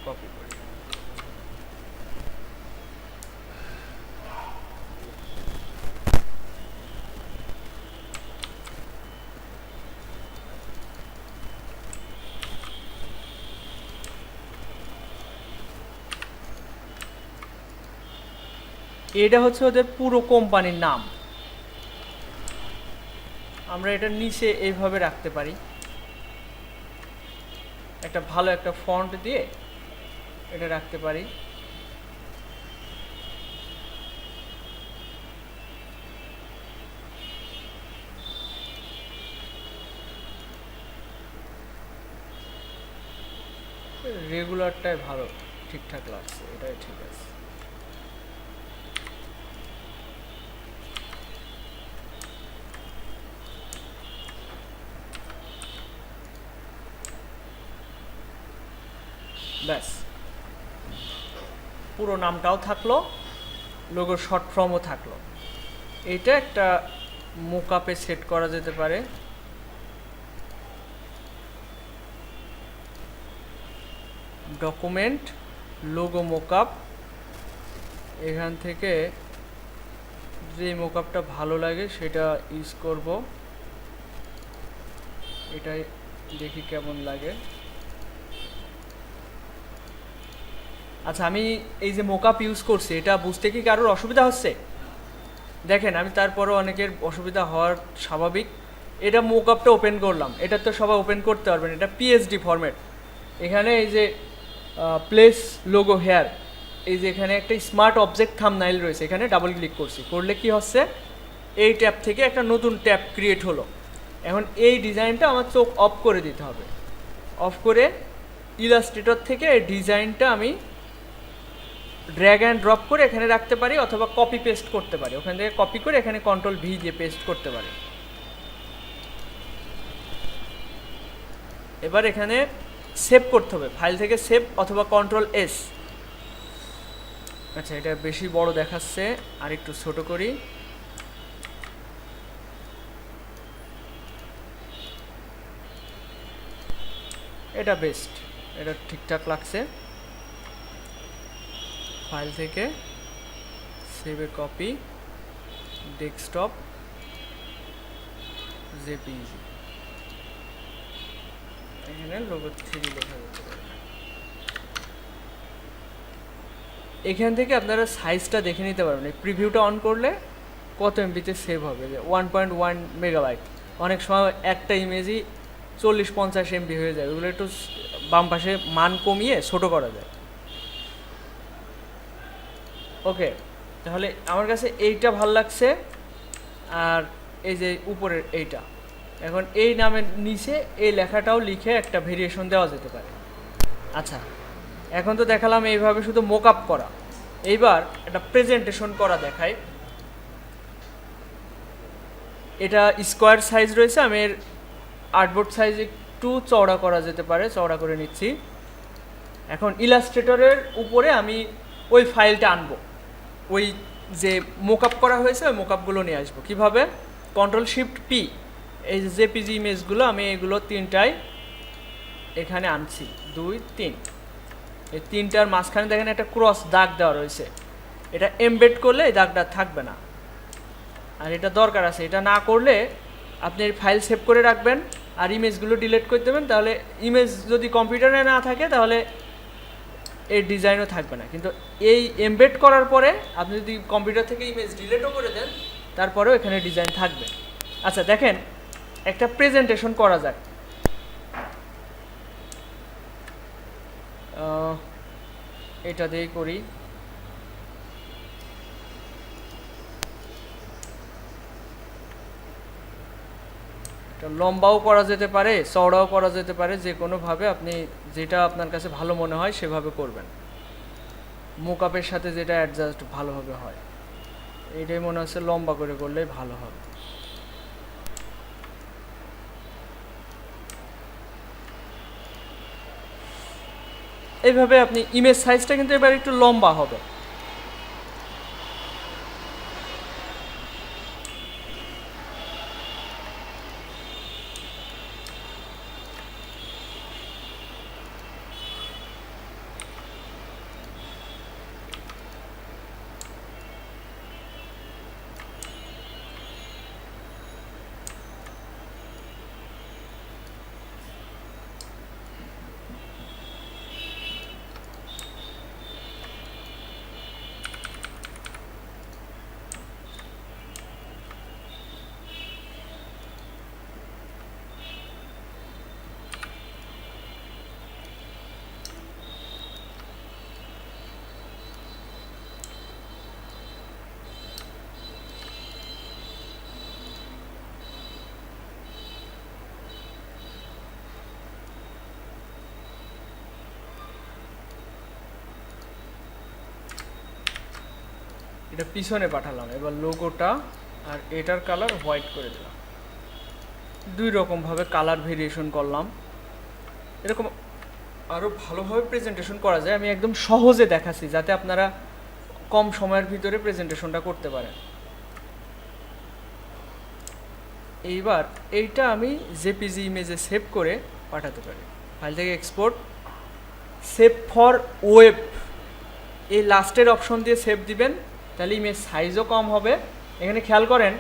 কপি করি। এটা হচ্ছে ওদের পুরো কোম্পানির নাম। আমরা এটা নিচে এইভাবে রাখতে পারি, একটা ভালো একটা ফন্ট দিয়ে এটা রাখতে পারি। রেগুলারটাই ভালো, ঠিকঠাক লাগছে, এটাই ঠিক আছে। ব্যাস, পুরো নামটাও থাকলো, লোগোর শর্ট ফর্মও থাকলো। এটা একটা মোকআপে সেট করা যেতে পারে। ডকুমেন্ট, লোগো মোকআপ, এখান থেকে যে মোকআপটা ভালো লাগে সেটা ইউজ করব। এটাই দেখি কেমন লাগে। আচ্ছা, আমি এই যে মোকআপ ইউজ করছি, এটা বুঝতে কি কারোর অসুবিধা হচ্ছে? দেখেন, আমি তারপরও অনেকের অসুবিধা হওয়ার স্বাভাবিক। এটা মোকআপটা ওপেন করলাম, এটা তো সবাই ওপেন করতে পারবেন, এটা পিএসডি ফরম্যাট। এখানে এই যে প্লেস লোগো হেয়ার, এই যে এখানে একটা স্মার্ট অবজেক্ট থাম্বনেইল রয়েছে, এখানে ডাবল ক্লিক করছি, করলে কি হচ্ছে, এই ট্যাব থেকে একটা নতুন ট্যাব ক্রিয়েট হলো। এখন এই ডিজাইনটা আমার চোখ অফ করে দিতে হবে। অফ করে ইলাস্ট্রেটর থেকে এই ডিজাইনটা আমি ড্র্যাগ অ্যান্ড ড্রপ করে এখানে রাখতে পারি, অথবা কপি পেস্ট করতে পারি। ওখান থেকে কপি করে এখানে কন্ট্রোল ভি দিয়ে পেস্ট করতে পারি। এবার এখানে সেভ করতে হবে, ফাইল থেকে সেভ অথবা কন্ট্রোল এস। আচ্ছা, এটা বেশি বড় দেখাচ্ছে, আর একটু ছোট করি। এটা বেস্ট, এটা ঠিকঠাক লাগছে। ফাইল থেকে সেভে কপি, ডেস্কটপ, জেপিইজি, এখানে লোগো 3 লেখা যেতে পারে। এখান থেকে আপনারা সাইজটা দেখে নিতে পারবেন। এই প্রিভিউটা অন করলে কত এমবিতে সেভ হবে, যে 1.1 মেগাবাইট। অনেক সময় একটা ইমেজই 40-50 এমবি হয়ে যায়, ওগুলো একটু বাম পাশে মান কমিয়ে ছোট করা যায়। ওকে, তাহলে আমার কাছে এইটা ভাল লাগছে, আর এই যে উপরের এইটা। এখন এই নামের নিচে এই লেখাটাও লিখে একটা ভেরিয়েশন দেওয়া যেতে পারে। আচ্ছা, এখন তো দেখালাম এইভাবে শুধু মোকআপ করা, এইবার একটা প্রেজেন্টেশন করা দেখায়। এটা স্কোয়ার সাইজ রয়েছে, আমি এর আর্টবোর্ড সাইজ একটু চওড়া করা যেতে পারে, চওড়া করে নিচ্ছি। এখন ইলাস্ট্রেটরের উপরে আমি ওই ফাইলটা আনবো, ওই যে মোকআপ করা হয়েছে ওই মোকআপগুলো নিয়ে আসবো। কীভাবে? কন্ট্রোল শিফট পি, এই যে জেপিজি ইমেজগুলো আমি এগুলো তিনটাই এখানে আনছি, 2, 3। এই তিনটার মাঝখানে দেখেন একটা ক্রস দাগ দেওয়া রয়েছে, এটা এমবেড করলে এই দাগটা থাকবে না, আর এটা দরকার আছে। এটা না করলে আপনি ফাইল সেভ করে রাখবেন আর ইমেজগুলো ডিলিট করে দেবেন, তাহলে ইমেজ যদি কম্পিউটারে না থাকে তাহলে এই ডিজাইনও থাকবে না। কিন্তু এই এমবেড করার পরে আপনি যদি কম্পিউটার থেকে ইমেজ ডিলিটও করে দেন, তারপরেও এখানে ডিজাইন থাকবে। আচ্ছা, দেখেন একটা প্রেজেন্টেশন করা যাক। এটা দিয়েই করি। এটা লম্বাও করা যেতে পারে, চওড়াও করা যেতে পারে, যে কোনোভাবে আপনি যেটা আপনার কাছে ভালো মনে হয় সেভাবে করবেন, মোকআপের সাথে যেটা অ্যাডজাস্ট ভালোভাবে হয়। এইটাই মনে হচ্ছে লম্বা করে করলেই ভালো হবে। এইভাবে আপনি ইমেজ সাইজটা কিন্তু এবার একটু লম্বা হবে। এটা পিছনে পাঠালাম, এবার লোগোটা আর এটার কালার হোয়াইট করে দিলাম। দুই রকমভাবে কালার ভেরিয়েশন করলাম। এরকম আরও ভালোভাবে প্রেজেন্টেশন করা যায়, আমি একদম সহজে দেখাচ্ছি যাতে আপনারা কম সময়ের ভিতরে প্রেজেন্টেশনটা করতে পারেন। এইবার এইটা আমি জেপিজি ইমেজে সেভ করে পাঠাতে পারি। ফাইল থেকে এক্সপোর্ট, সেভ ফর ওয়েব, এই লাস্টের অপশন দিয়ে সেভ দিবেন, তাহলে ইমেজ সাইজও কম হবে। এখানে খেয়াল করেন,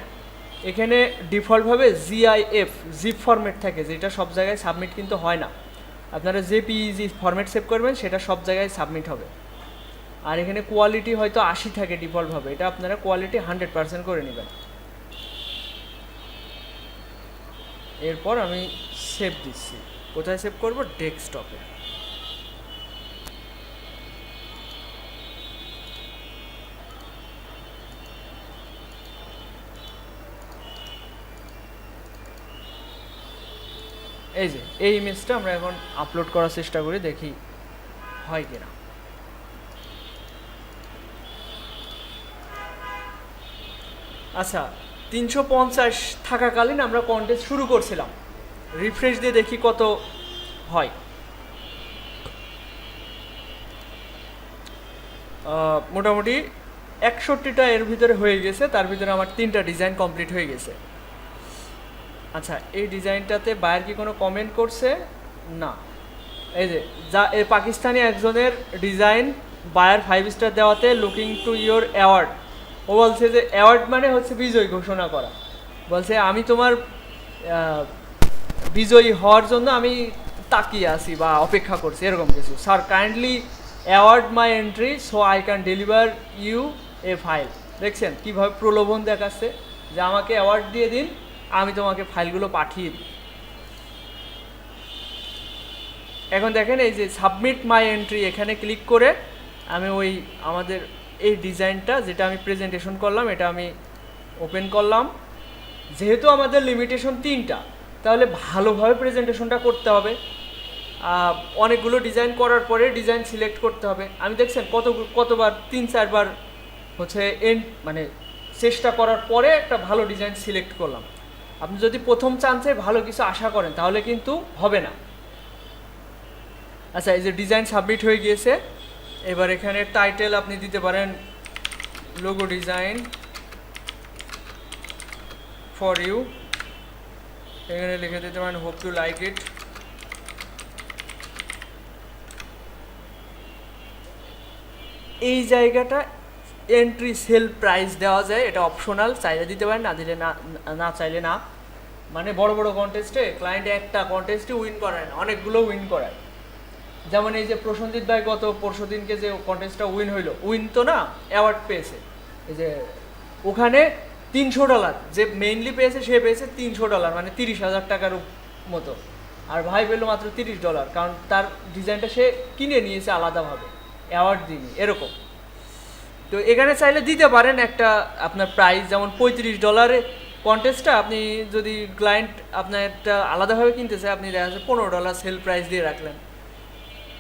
এখানে ডিফল্টভাবে জিআইএফ জিপ ফরম্যাট থাকে, যেটা সব জায়গায় সাবমিট কিন্তু হয় না। আপনারা জেপিইজি ফরম্যাট সেভ করবেন সেটা সব জায়গায় সাবমিট হবে। আর এখানে কোয়ালিটি হয়তো 80 থাকে ডিফল্টভাবে, এটা আপনারা কোয়ালিটি 100% করে নেবেন। এরপর আমি সেভ দিচ্ছি। কোথায় সেভ করব? ডেস্কটপে। এই যে এই ইমেজটা আমরা এখন আপলোড করার চেষ্টা করি, দেখি হয় কিনা। আচ্ছা, 350 থাকাকালীন আমরা কন্টেস্ট শুরু করছিলাম, রিফ্রেশ দিয়ে দেখি কত হয়। মোটামুটি 61টা এর ভিতরে হয়ে গেছে, তার ভিতরে আমার 3টা ডিজাইন কমপ্লিট হয়ে গেছে। আচ্ছা, এই ডিজাইনটাতে বায়ার কি কোনো কমেন্ট করছে? না। এই যে যা এই পাকিস্তানি একজনের ডিজাইন, বায়ার 5 স্টার দেওয়াতে লুকিং টু ইয়োর অ্যাওয়ার্ড। ও বলছে যে অ্যাওয়ার্ড মানে হচ্ছে বিজয়ী ঘোষণা করা। বলছে আমি তোমার বিজয়ী হওয়ার জন্য আমি তাকিয়ে আছি বা অপেক্ষা করছি, এরকম কিছু। Sir kindly award my entry so I can deliver you a file. দেখছেন কীভাবে প্রলোভন দেখাচ্ছে যে আমাকে অ্যাওয়ার্ড দিয়ে দিন, আমি তোমাকে ফাইলগুলো পাঠিয়ে দিই। এখন দেখেন এই যে সাবমিট মাই এন্ট্রি, এখানে ক্লিক করে আমি ওই আমাদের এই ডিজাইনটা যেটা আমি প্রেজেন্টেশন করলাম এটা আমি ওপেন করলাম। যেহেতু আমাদের লিমিটেশন 3টা, তাহলে ভালোভাবে প্রেজেন্টেশনটা করতে হবে। অনেকগুলো ডিজাইন করার পরে ডিজাইন সিলেক্ট করতে হবে। আমি দেখছেন কতবার 3-4 বার হচ্ছে মানে চেষ্টা করার পরে একটা ভালো ডিজাইন সিলেক্ট করলাম। আপনি যদি প্রথম চান্সে ভালো কিছু আশা করেন তাহলে কিন্তু হবে না। আচ্ছা, এই যে ডিজাইন সাবমিট হয়ে গিয়েছে। এবার এখানে টাইটেল আপনি দিতে পারেন লোগো ডিজাইন ফর ইউ, এখানে লিখে দিতে পারেন হোপ টু লাইক ইট। এই জায়গাটা এন্ট্রি সেল প্রাইস দেওয়া যায়, এটা অপশনাল, চাইলে দিতে পারেন, না দিলে না চাইলে না। মানে বড় বড় কন্টেস্টে ক্লায়েন্ট একটা কন্টেস্টে উইন করায় না, অনেকগুলো উইন করায়। যেমন এই যে প্রসঞ্জিৎ ভাই গত পরশুদিনকে যে কন্টেস্টটা উইন হইলো, উইন তো না, অ্যাওয়ার্ড পেয়েছে। এই যে ওখানে $300, যে মেইনলি পেয়েছে সে পেয়েছে $300, মানে 30,000 টাকার মতো। আর ভাই পেলো মাত্র $30, কারণ তার ডিজাইনটা সে কিনে নিয়েছে আলাদাভাবে, অ্যাওয়ার্ড দিইনি এরকম। তো এখানে চাইলে দিতে পারেন একটা আপনার প্রাইস, যেমন $35 কন্টেস্টটা আপনি যদি ক্লায়েন্ট আপনার একটা আলাদাভাবে কিনতে চায়, আপনি দেখা যাচ্ছে $15 সেল প্রাইস দিয়ে রাখলেন,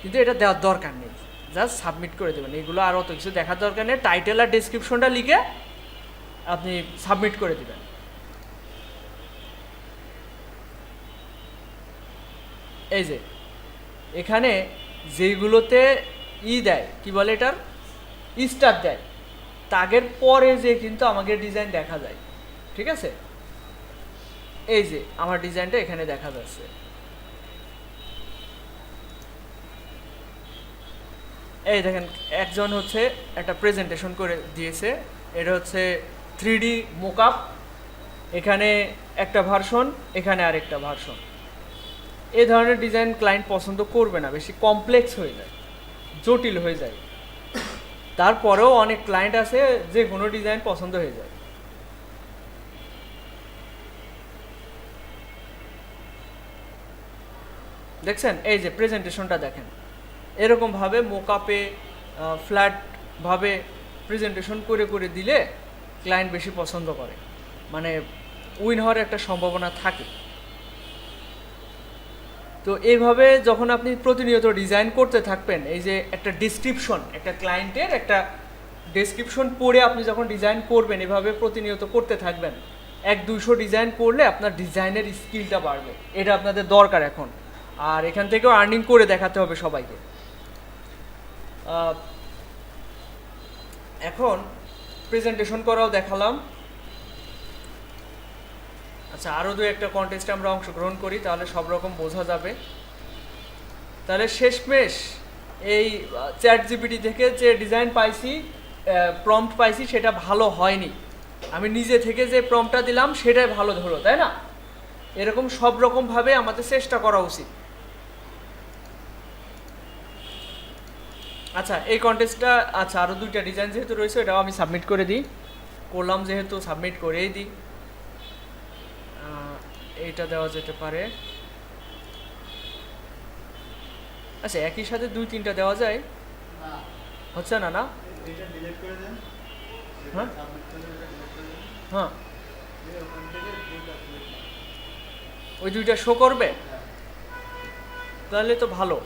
কিন্তু এটা দেওয়ার দরকার নেই, জাস্ট সাবমিট করে দেবেন। এগুলো আর অত কিছু দেখার দরকার নেই, টাইটেল আর ডেসক্রিপশনটা লিখে আপনি সাবমিট করে দেবেন। এই যে এখানে যেইগুলোতে দেয়, কি বলে এটার, স্টার দেয়, তাগের পরে যে কিন্তু আমাকে ডিজাইন দেখা যায়, ঠিক আছে। এই যে আমার ডিজাইনটা এখানে দেখা যাচ্ছে। এই দেখেন একজন হচ্ছে একটা প্রেজেন্টেশন করে দিয়েছে, এটা হচ্ছে 3D মোকআপ, এখানে একটা ভার্সন, এখানে আরেকটা ভার্সন। এই ধরনের ডিজাইন ক্লায়েন্ট পছন্দ করবে না, বেশি কমপ্লেক্স হয়ে যায়, জটিল হয়ে যায়। তারপরেও অনেক ক্লায়েন্ট আছে যে কোনো ডিজাইন পছন্দ হয়ে যায়। দেখছেন এই যে প্রেজেন্টেশনটা দেখেন, এরকমভাবে মোকআপে ফ্ল্যাটভাবে প্রেজেন্টেশন করে করে দিলে ক্লায়েন্ট বেশি পছন্দ করে, মানে উইন হওয়ার একটা সম্ভাবনা থাকে। তো এইভাবে যখন আপনি প্রতিনিয়ত ডিজাইন করতে থাকবেন, এই যে একটা ডিসক্রিপশন, একটা ক্লায়েন্টের একটা ডেসক্রিপশন পড়ে আপনি যখন ডিজাইন করবেন, এভাবে প্রতিনিয়ত করতে থাকবেন, 100-200 ডিজাইন করলে আপনার ডিজাইনের স্কিলটা বাড়বে, এটা আপনাদের দরকার এখন। আর এখান থেকেও আর্নিং করে দেখাতে হবে সবাইকে। এখন প্রেজেন্টেশন করাও দেখালাম। আচ্ছা, আরও দু একটা কন্টেস্টে আমরা অংশগ্রহণ করি, তাহলে সব রকম বোঝা যাবে। তাহলে শেষমেশ এই ChatGPT থেকে যে ডিজাইন পাইছি, প্রম্পট পাইছি, সেটা ভালো হয়নি। আমি নিজে থেকে যে প্রম্পটটা দিলাম সেটাই ভালো ধরো, তাই না? এরকম সব রকমভাবে আমাদের চেষ্টা করা উচিত। আচ্ছা, এই কন্টেস্টটা, আচ্ছা আরও দুইটা ডিজাইন যেহেতু রয়েছে, এটাও আমি সাবমিট করে দিই, করলাম যেহেতু সাবমিট করেই দিই। এইটা দেওয়া যেতে পারে। আচ্ছা, একই সাথে 2-3টা দেওয়া যায়, হচ্ছে না? না, হ্যাঁ হ্যাঁ, ওই দুইটা শো করবে, তাহলে তো ভালো।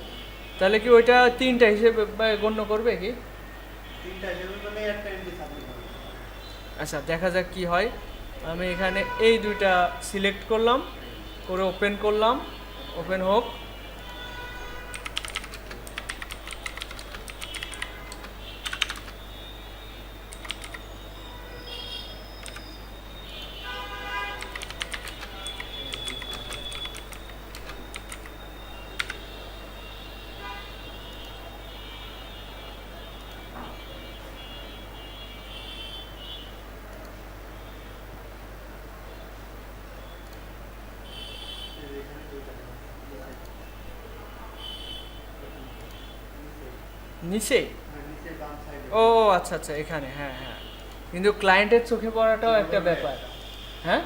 তাহলে কি ওইটা 3টা হিসেবে গণ্য করবে কি? আচ্ছা, দেখা যাক কি হয়। আমি এখানে এই দুইটা সিলেক্ট করলাম, করে ওপেন করলাম, ওপেন হোক। নিচে? ও আচ্ছা আচ্ছা, এখানে, হ্যাঁ হ্যাঁ, কিন্তু ক্লায়েন্টের চোখে পড়াটাও একটা ব্যাপার। হ্যাঁ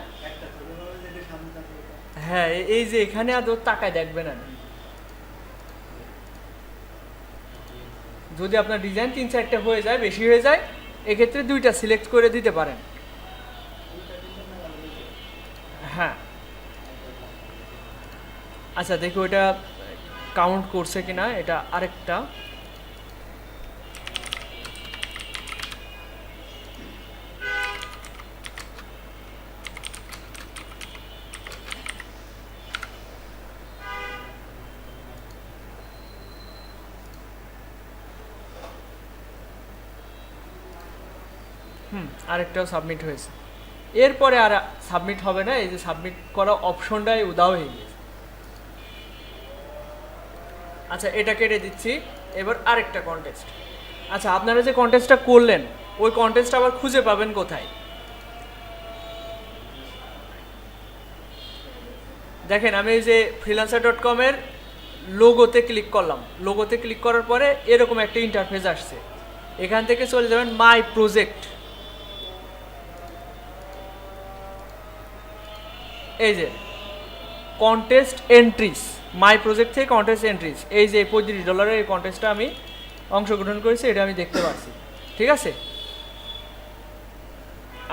হ্যাঁ, এই যে এখানে আদৌ তাকায় দেখবে না। যদি আপনার ডিজাইন 3-4টা হয়ে যায়, বেশি হয়ে যায়, এক্ষেত্রে 2টা সিলেক্ট করে দিতে পারেন। হ্যাঁ, আচ্ছা দেখি ওইটা কাউন্ট করছে কিনা, এটা আরেকটা। আরেকটাও সাবমিট হয়েছে। এরপরে আর সাবমিট হবে না, এই যে সাবমিট করা অপশনটাই উদাও হয়ে গেছে। আচ্ছা, এটা কেটে দিচ্ছি। এবার আরেকটা কন্টেস্ট। আচ্ছা, আপনারা যে কন্টেস্টটা করলেন, ওই কন্টেস্টটা আবার খুঁজে পাবেন কোথায়? দেখেন, আমি এই যে freelancer.com এর লোগোতে ক্লিক করলাম, লোগোতে ক্লিক করার পরে এরকম একটা ইন্টারফেস আসছে। এখান থেকে চলে যাবেন মাই প্রজেক্ট। এই যে কন্টেস্ট এন্ট্রিজ, মাই প্রজেক্ট থেকে কন্টেস্ট এন্ট্রিজ, এই যে $35 এই কন্টেস্টটা আমি অংশগ্রহণ করেছি, এটা আমি দেখতে পাচ্ছি। ঠিক আছে,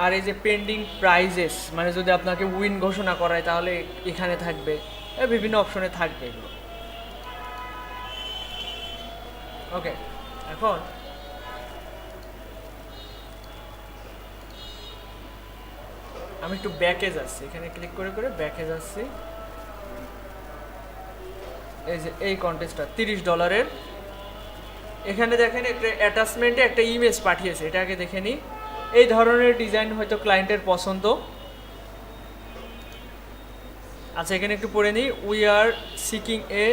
আর এই যে পেন্ডিং প্রাইজেস, মানে যদি আপনাকে উইন ঘোষণা করায় তাহলে এখানে থাকবে, বিভিন্ন অপশনে থাকবে এগুলো। ওকে, এখন আমি একটু ব্যাকে যাচ্ছি, এখানে ক্লিক করে করে ব্যাকে যাচ্ছি। এই যে এই কন্টেস্টটা $30, এখানে দেখেন একটা অ্যাটাচমেন্টে একটা ইমেজ পাঠিয়েছে, এটা আগে দেখে নিই। এই ধরনের ডিজাইন হয়তো ক্লায়েন্টের পছন্দ। আচ্ছা, এখানে একটু পড়ে নিই। We are seeking A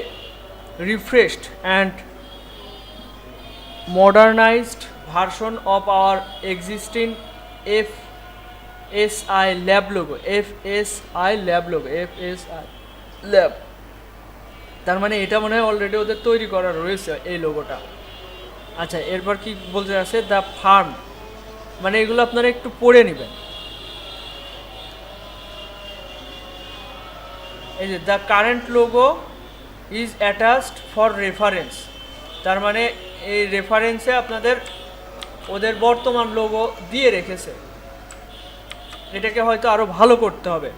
refreshed and modernized version of our existing FSI Lab logo, FSI Lab logo, FSI Lab। তার মানে এটা মনে হয় অলরেডি ওদের তৈরি করা রয়েছে এই লোগোটা। আচ্ছা, এরপর কি বলতে আছে, দ্য ফার্ম, মানে এগুলো আপনারা একটু পড়ে নেবেন। এই যে the current logo is attached for reference, তার মানে এই রেফারেন্সে আপনাদের ওদের বর্তমান লোগো দিয়ে রেখেছে, এটাকে হয়তো আরো ভালো করতে হবে।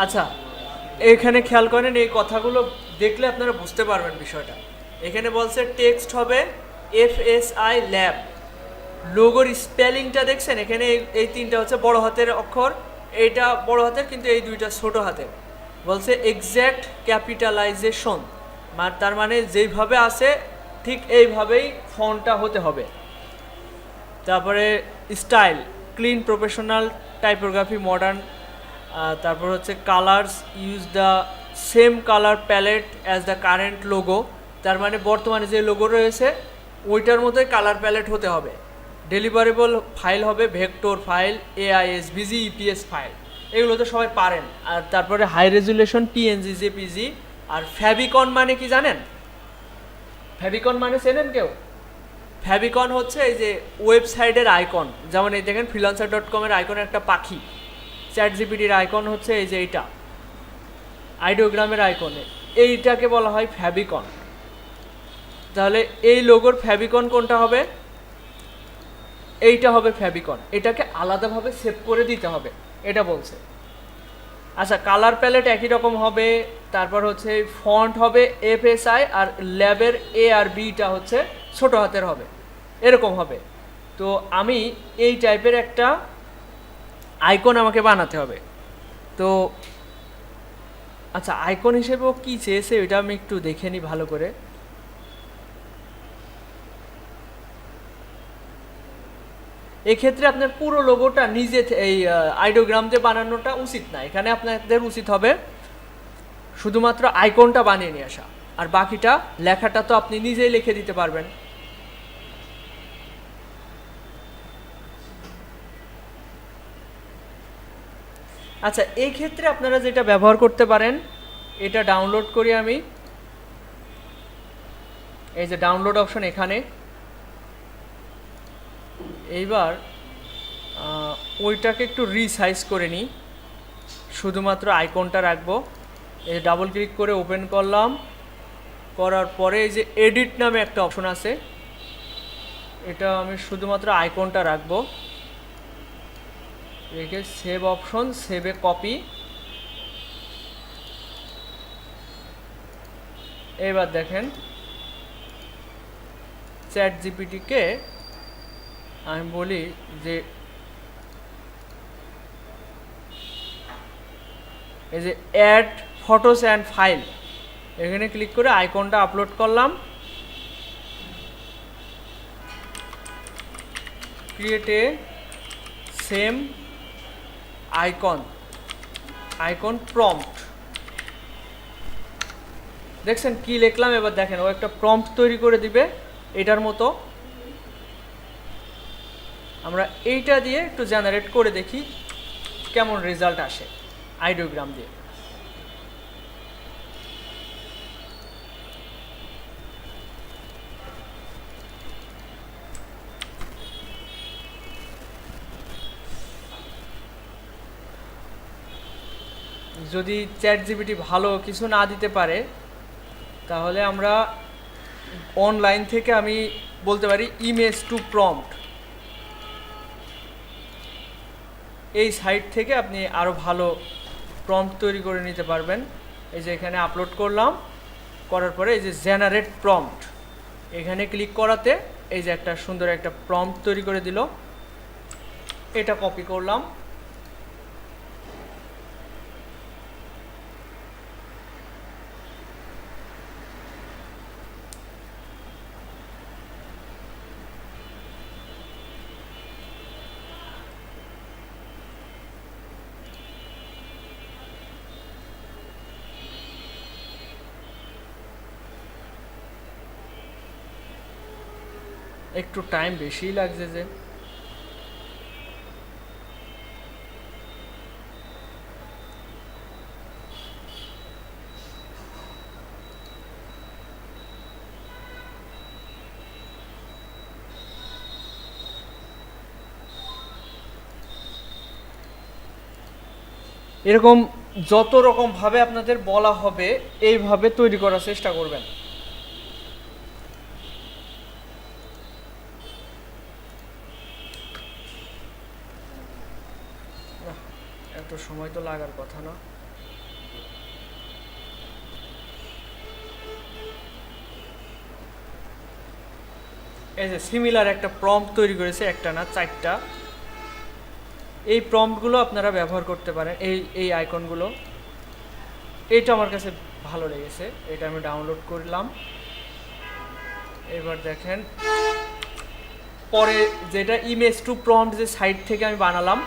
আচ্ছা, এখানে খেয়াল করেন, এই কথাগুলো দেখলে আপনারা বুঝতে পারবেন বিষয়টা। এখানে বলছে টেক্সট হবে FSI ল্যাব, লোগোর স্পেলিংটা দেখছেন এখানে এই তিনটা হচ্ছে বড় হাতের অক্ষর, এইটা বড় হাতের কিন্তু এই দুইটা ছোট হাতের। বলছে এক্স্যাক্ট ক্যাপিটালাইজেশন, তার মানে যেইভাবে আছে ঠিক এইভাবেই ফন্টটা হতে হবে। তারপরে style clean professional typography modern. তারপর হচ্ছে colours use the same colour palette as the current logo, তার মানে বর্তমানে যে লোগো রয়েছে ওইটার মতোই কালার প্যালেট হতে হবে। ডেলিভারেবল ফাইল হবে vector file, AIS, BG, EPS file, এগুলো তো সবাই পারেন। আর তারপরে হাই রেজুলেশন PNG, JPG। আর ফ্যাবিকন মানে কি জানেন? ফ্যাবিকন মানে চেনেন কেউ? ফ্যাবিকন হচ্ছে এই যে ওয়েবসাইটের আইকন, যেমন এই দেখেন freelancer.com-এর আইকন একটা পাখি, ChatGPT-র আইকন হচ্ছে এই যে এইটা, আইডিওগ্রামের আইকনে, এইটাকে বলা হয় ফ্যাবিকন। তাহলে এই লোগোর ফ্যাবিকন কোনটা হবে? এইটা হবে ফ্যাবিকন, এটাকে আলাদাভাবে সেভ করে দিতে হবে, এটা বলছে। আচ্ছা, কালার প্যালেট একই রকম হবে। তারপর হচ্ছে ফন্ট হবে FSI, আর ল্যাবের A আর Bটা হচ্ছে ছোট হাতের হবে, এরকম হবে। তো আমি এই টাইপের একটা আইকন আমাকে বানাতে হবে। তো আচ্ছা, আইকন হিসেবেও কি চেয়েছে এটা আমি একটু দেখে নিই ভালো করে। এক্ষেত্রে আপনার পুরো লোগোটা নিজে এই আইডিওগ্রাম দিয়ে বানানোটা উচিত না, এখানে আপনাদের উচিত হবে শুধুমাত্র আইকনটা বানিয়ে নিয়ে আসা, আর বাকিটা লেখাটা তো আপনি নিজেই লিখে দিতে পারবেন। আচ্ছা, এই ক্ষেত্রে আপনারা যেটা ব্যবহার করতে পারেন, এটা ডাউনলোড করি আমি, এই যে ডাউনলোড অপশন এখানে। এইবার ওইটাকে একটু রিসাইজ করে নিই, শুধুমাত্র আইকনটা রাখবো। এই ডাবল ক্লিক করে ওপেন করলাম, করার পরে এই যে এডিট নামে একটা অপশন আছে, এটা আমি শুধুমাত্র আইকনটা রাখবো, রেখে সেভ অপশন, সেভে কপি। এবার দেখেন ChatGPT-কে আমি বলি যে এই যে অ্যাড ফটোস অ্যান্ড ফাইল, এখানে ক্লিক করে আইকনটা আপলোড করলাম, create a same icon, icon prompt, দেখছেন কি লিখলাম? এবার দেখেন ও একটা প্রম্পট তৈরি করে দিবে এটার মতো। আমরা এইটা দিয়ে একটু জেনারেট করে দেখি কেমন রেজাল্ট আসে আইডিওগ্রাম দিয়ে। যদি চ্যাট জিপিটি ভালো কিছু না দিতে পারে তাহলে আমরা অনলাইন থেকে আমি বলতে পারি ইমেজ টু প্রম্পট, এই সাইট থেকে আপনি আরও ভালো প্রম্পট তৈরি করে নিতে পারবেন। এই যে এখানে আপলোড করলাম, করার পরে এই যে জেনারেট প্রম্পট, এখানে ক্লিক করাতে এই যে একটা সুন্দর একটা প্রম্পট তৈরি করে দিল। এটা কপি করলাম, একটু টাইম বেশিই লাগছে যে। এরকম যত রকম ভাবে আপনাদের বলা হবে এইভাবে তৈরি করার চেষ্টা করবেন। এত সময় তো লাগার কথা না। এই যে সিমিলার একটা প্রম্পট তৈরি করেছে, একটা না চারটা। এই প্রম্পটগুলো আপনারা ব্যবহার করতে পারেন, এই আইকনগুলো। এইটা আমার কাছে ভালো লেগেছে, এটা আমি ডাউনলোড করলাম। এবার দেখেন পরে যেটা ইমেজ টু প্রম্পট যে সাইট থেকে আমি বানালাম,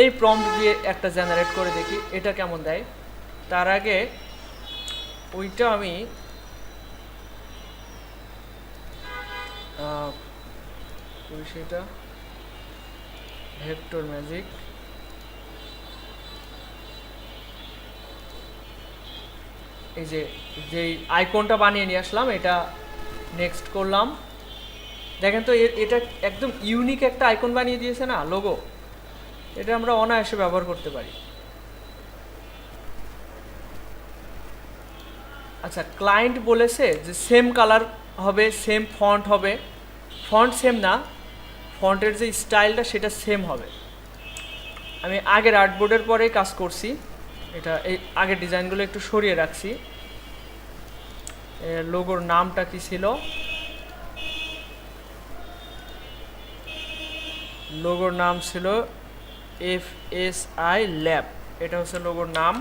এই প্রম্পট দিয়ে একটা জেনারেট করে দেখি এটা কেমন দেয়। তার আগে ওইটা আমি সেটা ভেক্টর ম্যাজিক, এই যে যেই আইকনটা বানিয়ে নিয়ে আসলাম এটা নেক্সট করলাম। দেখেন তো এটা একদম ইউনিক একটা আইকন বানিয়ে দিয়েছে না, লোগো। এটা আমরা অনায়াসে ব্যবহার করতে পারি। আচ্ছা, ক্লায়েন্ট বলেছে যে সেম কালার হবে, সেম ফন্ট হবে। ফন্ট সেম না, ফন্টের যে স্টাইলটা সেটা সেম হবে। আমি আগের আর্টবোর্ডের পরেই কাজ করছি, এটা এই আগের ডিজাইনগুলো একটু সরিয়ে রাখছি। লোগোর নামটা কি ছিল? লোগোর নাম ছিল FSI ল্যাব, এটা হচ্ছে লোগোর নাম।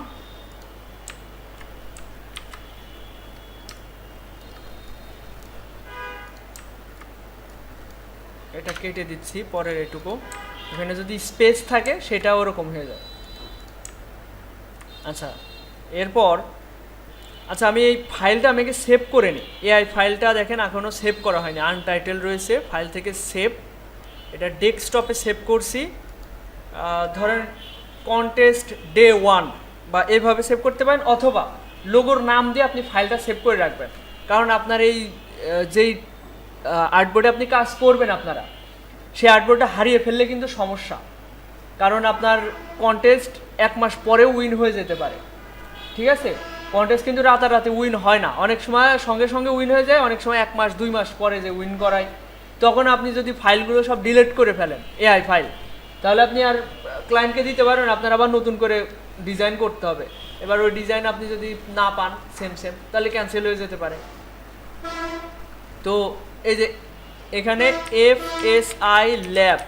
এটা কেটে দিচ্ছি পরের এটুকু, এখানে যদি স্পেস থাকে সেটা ওরকম হয়ে যায়। আচ্ছা, এরপর আচ্ছা আমি এই ফাইলটা আমাকে সেভ করে নিই। এআই ফাইলটা দেখেন এখনও সেভ করা হয়নি, আনটাইটেল রয়েছে। ফাইল থেকে সেভ, এটা ডেস্কটপে সেভ করছি। ধরেন কন্টেস্ট ডে 1 বা এভাবে সেভ করতে পারেন, অথবা লোগোর নাম দিয়ে আপনি ফাইলটা সেভ করে রাখবেন। কারণ আপনার এই যেই আর্টবোর্ডে আপনি কাজ করবেন আপনারা, সেই আর্টবোর্ডটা হারিয়ে ফেললে কিন্তু সমস্যা। কারণ আপনার কন্টেস্ট 1 মাস পরেও উইন হয়ে যেতে পারে, ঠিক আছে? কন্টেস্ট কিন্তু রাতারাতি উইন হয় না, অনেক সময় সঙ্গে সঙ্গে উইন হয়ে যায়, অনেক সময় 1 মাস 2 মাস পরে যে উইন করায়। তখন আপনি যদি ফাইলগুলো সব ডিলিট করে ফেলেন, এআই ফাইল, তাহলে আপনি আর ক্লায়েন্টকে দিতে পারেন, আপনার আবার নতুন করে ডিজাইন করতে হবে। এবার ওই ডিজাইন আপনি যদি না পান সেম তাহলে ক্যান্সেল হয়ে যেতে পারে। তো এই যে এখানে FSI ল্যাব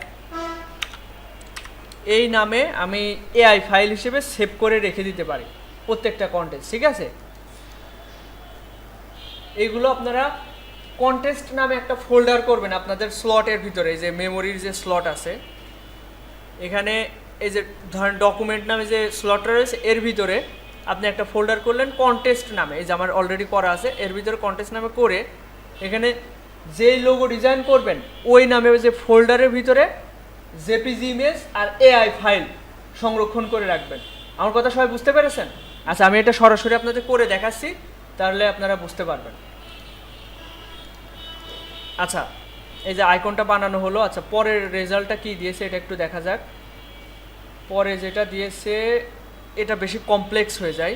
এই নামে আমি এআই ফাইল হিসেবে সেভ করে রেখে দিতে পারি প্রত্যেকটা কন্টেস্ট, ঠিক আছে? এইগুলো আপনারা কন্টেস্ট নামে একটা ফোল্ডার করবেন আপনাদের স্লটের ভিতরে, যে মেমোরির যে স্লট আছে এখানে এই যে ধরেন ডকুমেন্ট নামে যে স্লটটা রয়েছে এর ভিতরে আপনি একটা ফোল্ডার করলেন কন্টেস্ট নামে, এই যে আমার অলরেডি করা আছে, এর ভিতরে কন্টেস্ট নামে করে এখানে যেই লোগো ডিজাইন করবেন ওই নামে যে ফোল্ডারের ভিতরে জেপিজি ইমেজ আর এআই ফাইল সংরক্ষণ করে রাখবেন। আমার কথা সবাই বুঝতে পেরেছেন? আচ্ছা, আমি এটা সরাসরি আপনাদের করে দেখাচ্ছি, তাহলে আপনারা বুঝতে পারবেন। আচ্ছা, এই যে আইকনটা বানানো হলো। আচ্ছা, পরের রেজাল্টটা কি দিয়েছে এটা একটু দেখা যাক। পরে যেটা দিয়েছে এটা বেশি কমপ্লেক্স হয়ে যায়,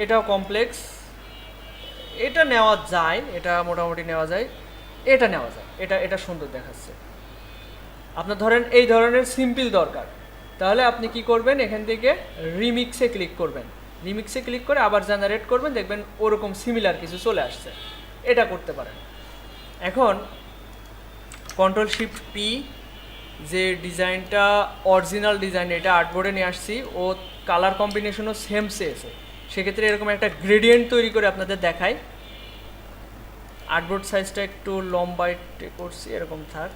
এটাও কমপ্লেক্স, এটা নেওয়া যায়, এটা মোটামুটি নেওয়া যায়, এটা নেওয়া যায়, এটা সুন্দর দেখাচ্ছে। আপনার ধরেন এই ধরনের সিম্পল দরকার, তাহলে আপনি কি করবেন, এখান থেকে রিমিক্সে ক্লিক করবেন, রিমিক্সে ক্লিক করে আবার জেনারেট করবেন, দেখবেন ওরকম সিমিলার কিছু চলে আসছে, এটা করতে পারেন। এখন কন্ট্রোল শিফট পি, যে ডিজাইনটা অরিজিনাল ডিজাইন এটা আর্টবোর্ডে নিয়ে আসছি, ও কালার কম্বিনেশনও সেম চেয়েছে, সেক্ষেত্রে এরকম একটা গ্রেডিয়েন্ট তৈরি করে আপনাদের দেখায়। আর্টবোর্ড সাইজটা একটু লম্বাইটে করছি, এরকম থাক।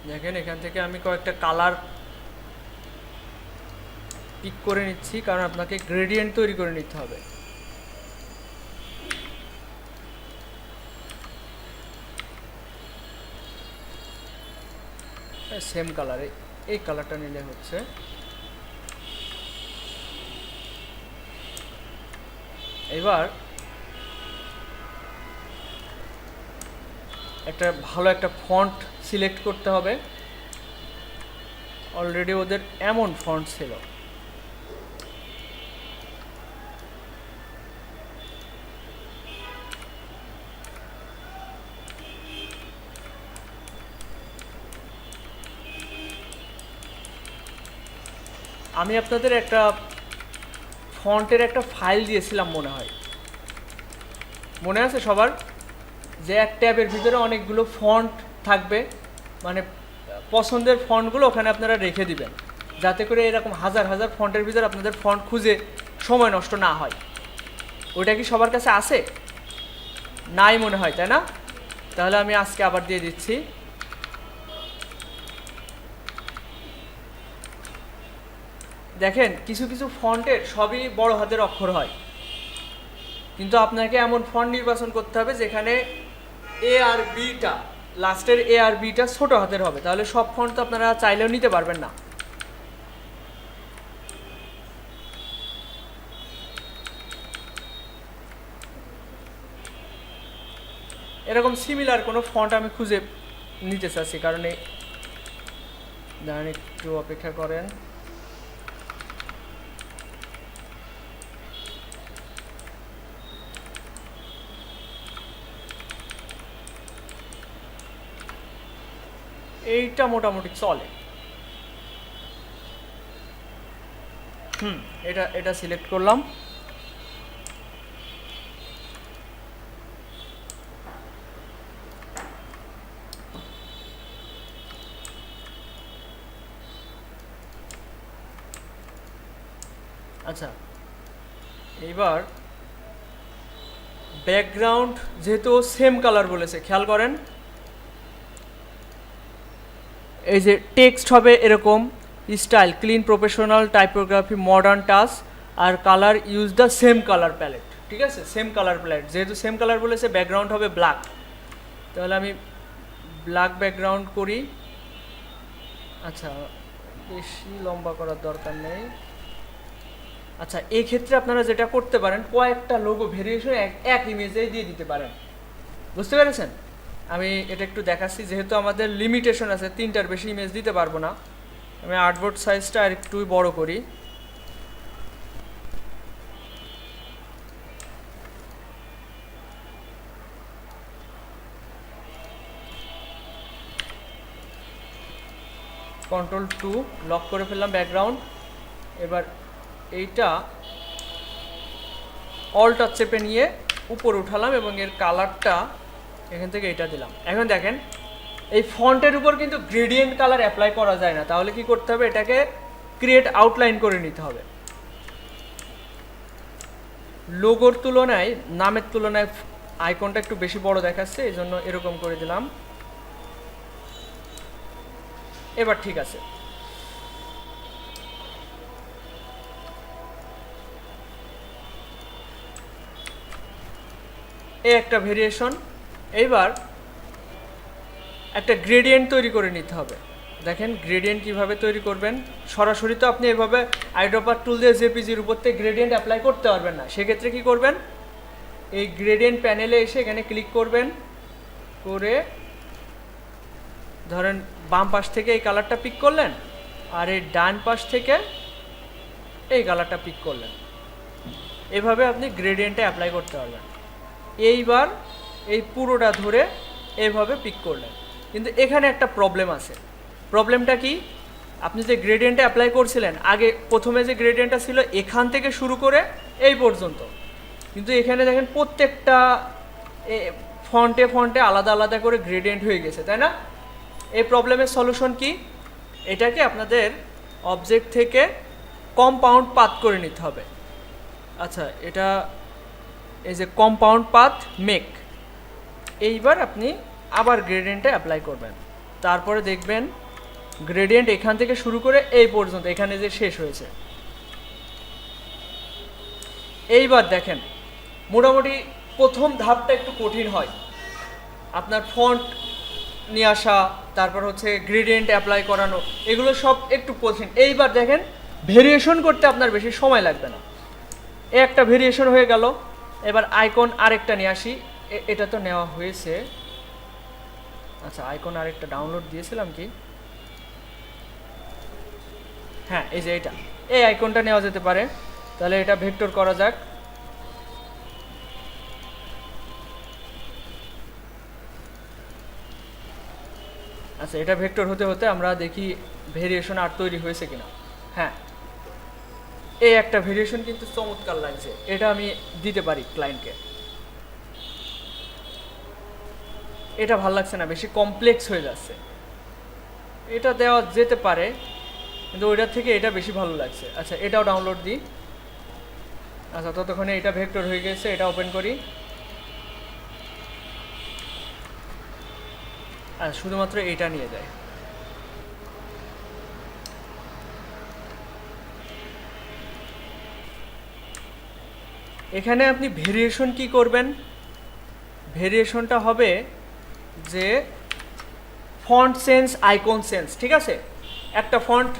দেখেন এখান থেকে আমি কয়েকটা কালার পিক করে নিচ্ছি, কারণ আপনাকে গ্রেডিয়েন্ট তৈরি করে নিতে হবে। সেম কালারে এই কালারটা নিলে হচ্ছে। এবার একটা ভালো একটা ফন্ট সিলেক্ট করতে হবে, অলরেডি ওদের এমন ফন্ট ছিল। আমি আপনাদের একটা ফন্টের একটা ফাইল দিয়েছিলাম মনে হয়, মনে আছে সবার? যে এক ট্যাবের ভিতরে অনেকগুলো ফন্ট থাকবে, মানে পছন্দের ফন্টগুলো ওখানে আপনারা রেখে দিবেন, যাতে করে এরকম হাজার হাজার ফন্টের ভিতরে আপনাদের ফন্ট খুঁজে সময় নষ্ট না হয়। ওইটা কি সবার কাছে আছে? নাই মনে হয়, তাই না? তাহলে আমি আজকে আবার দিয়ে দিচ্ছি। দেখেন কিছু কিছু ফন্টের সবই বড় হাতের অক্ষর হয়, কিন্তু আপনাকে এমন ফন্ট নির্বাচন করতে হবে যেখানে এ আর বিটা, লাস্টের এ আর বিটা ছোট হাতের হবে, তাহলে সব ফন্ট তো আপনারা চাইলেও নিতে পারবেন না। এরকম সিমিলার কোনো ফন্ট আমি খুঁজে নিতে চাচ্ছি, কারণ একটু অপেক্ষা করেন। এইটা মোটামুটি চলে। এটা সিলেক্ট করলাম। আচ্ছা, এইবার ব্যাকগ্রাউন্ড যেহেতু সেম কালার বলেছে, খেয়াল করেন এই যে টেক্সট হবে এরকম style clean professional typography modern touch, আর colour use the same colour palette. ঠিক আছে, সেম কালার প্যালেট, যেহেতু সেম কালার বলেছে ব্যাকগ্রাউন্ড হবে ব্ল্যাক, তাহলে আমি ব্ল্যাক ব্যাকগ্রাউন্ড করি। আচ্ছা, বেশি লম্বা করার দরকার নেই। আচ্ছা, এই ক্ষেত্রে আপনারা যেটা করতে পারেন, কয়েকটা লোগো ভেরিয়েশন এক ইমেজেই দিয়ে দিতে পারেন। বুঝতে পেরেছেন? আমি এটা একটু দেখাচ্ছি, যেহেতু আমাদের লিমিটেশন আছে, 3টার বেশি ইমেজ দিতে পারবো না। আমি আর্টবোর্ড সাইজটা আর একটু বড় করি। Ctrl+2 লক করে ফেললাম ব্যাকগ্রাউন্ড। এবার এইটা অল্ট চেপে নিয়ে উপর উঠালাম এবং এর কালারটা এখান থেকে এটা দিলাম। এখন দেখেন এই ফন্টের উপর কিন্তু গ্রেডিয়েন্ট কালার অ্যাপ্লাই করা যায় না, তাহলে কি করতে হবে, এটাকে ক্রিয়েট আউটলাইন করে নিতে হবে। লোগোর তুলনায় নামের তুলনায় আইকনটা একটু বেশি বড় দেখাচ্ছে, এই জন্য এরকম করে দিলাম। এবার ঠিক আছে। এই একটা ভেরিয়েশন। এইবার একটা গ্রেডিয়েন্ট তৈরি করে নিতে হবে। দেখেন গ্রেডিয়েন্ট কিভাবে তৈরি করবেন। সরাসরি তো আপনি এভাবে আইড্রপার টুল দিয়ে জেপিজির উপর থেকে গ্রেডিয়েন্ট অ্যাপ্লাই করতে পারবেন না। সেক্ষেত্রে কি করবেন, এই গ্রেডিয়েন্ট প্যানেলে এসে এখানে ক্লিক করবেন, করে ধরেন বাম পাশ থেকে এই কালারটা পিক করলেন, আর এই ডান পাশ থেকে এই কালারটা পিক করলেন। এভাবে আপনি গ্রেডিয়েন্টে অ্যাপ্লাই করতে পারবেন। এইবার এই পুরোটা ধরে এইভাবে পিক করলেন। কিন্তু এখানে একটা প্রবলেম আছে। প্রবলেমটা কি, আপনি যে গ্রেডিয়েন্টে অ্যাপ্লাই করছিলেন, আগে প্রথমে যে গ্রেডিয়েন্টটা ছিল এখান থেকে শুরু করে এই পর্যন্ত, কিন্তু এখানে দেখেন প্রত্যেকটা ফন্টে ফন্টে আলাদা আলাদা করে গ্রেডিয়েন্ট হয়ে গেছে, তাই না? এই প্রবলেমের সলিউশন কি, এটাকে আপনাদের অবজেক্ট থেকে কম্পাউন্ড পাথ করে নিতে হবে। আচ্ছা, এটা এই যে কম্পাউন্ড পাথ মেক, এইবার আপনি আবার গ্রেডিয়েন্টে অ্যাপ্লাই করবেন। তারপরে দেখবেন গ্রেডিয়েন্ট এখান থেকে শুরু করে এই পর্যন্ত এখানে যে শেষ হয়েছে। এইবার দেখেন মোটামুটি প্রথম ধাপটা একটু কঠিন হয়, আপনার ফন্ট নিয়ে আসা, তারপর হচ্ছে গ্রেডিয়েন্ট অ্যাপ্লাই করানো, এগুলো সব একটু কঠিন। এইবার দেখেন ভেরিয়েশন করতে আপনার বেশি সময় লাগবে না। একটা ভেরিয়েশন হয়ে গেল। এবার আইকন আরেকটা নিয়ে আসি। এটা তো নেওয়া হয়েছে। আচ্ছা, আইকন আরেকটা ডাউনলোড দিয়েছিলাম কি, হ্যাঁ এই যে এটা, এই আইকনটা নেওয়া যেতে পারে। তাহলে এটা ভেক্টর করা যাক। আচ্ছা, এটা ভেক্টর হতে হতে আমরা দেখি ভেরিয়েশন আর তৈরি হয়েছে কিনা। হ্যাঁ, এই একটা ভেরিয়েশন কিন্তু চমৎকার লাগছে, এটা আমি দিতে পারি ক্লায়েন্টকে। এটা ভাল লাগছে না, বেশি কমপ্লেক্স হয়ে যাচ্ছে। এটা দেওয়া যেতে পারে, কিন্তু ওইটার থেকে এটা বেশি ভালো লাগছে। আচ্ছা, এটাও ডাউনলোড দিই। আচ্ছা, ততক্ষণে এটা ভেক্টর হয়ে গেছে, এটা ওপেন করি। আর শুধুমাত্র এটা নিয়ে যায়। এখানে আপনি ভেরিয়েশন কি করবেন, ভেরিয়েশনটা হবে যে ফন্ট চেঞ্জ, আইকন চেঞ্জ। ঠিক আছে, একটা ফন্ট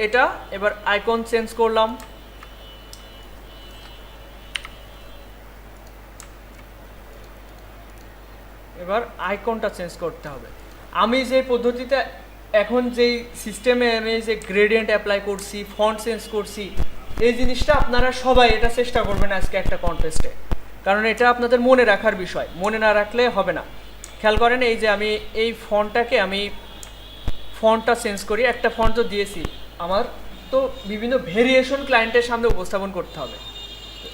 এটা, এবার আইকন চেঞ্জ করলাম। এবার আইকনটা চেঞ্জ করতে হবে। আমি যে পদ্ধতিতে এখন যেই সিস্টেমে আমি যে গ্রেডিয়েন্ট অ্যাপ্লাই করছি, ফন্ট চেঞ্জ করছি, এই জিনিসটা আপনারা সবাই এটা চেষ্টা করবেন আজকে একটা কন্টেস্টে, কারণ এটা আপনাদের মনে রাখার বিষয়। মনে না রাখলে হবে না। খেয়াল করেন, এই যে আমি এই ফন্টটাকে আমি ফন্টটা চেঞ্জ করি, একটা ফন্ট তো দিয়েছি, আমার তো বিভিন্ন ভেরিয়েশন ক্লায়েন্টের সামনে উপস্থাপন করতে হবে।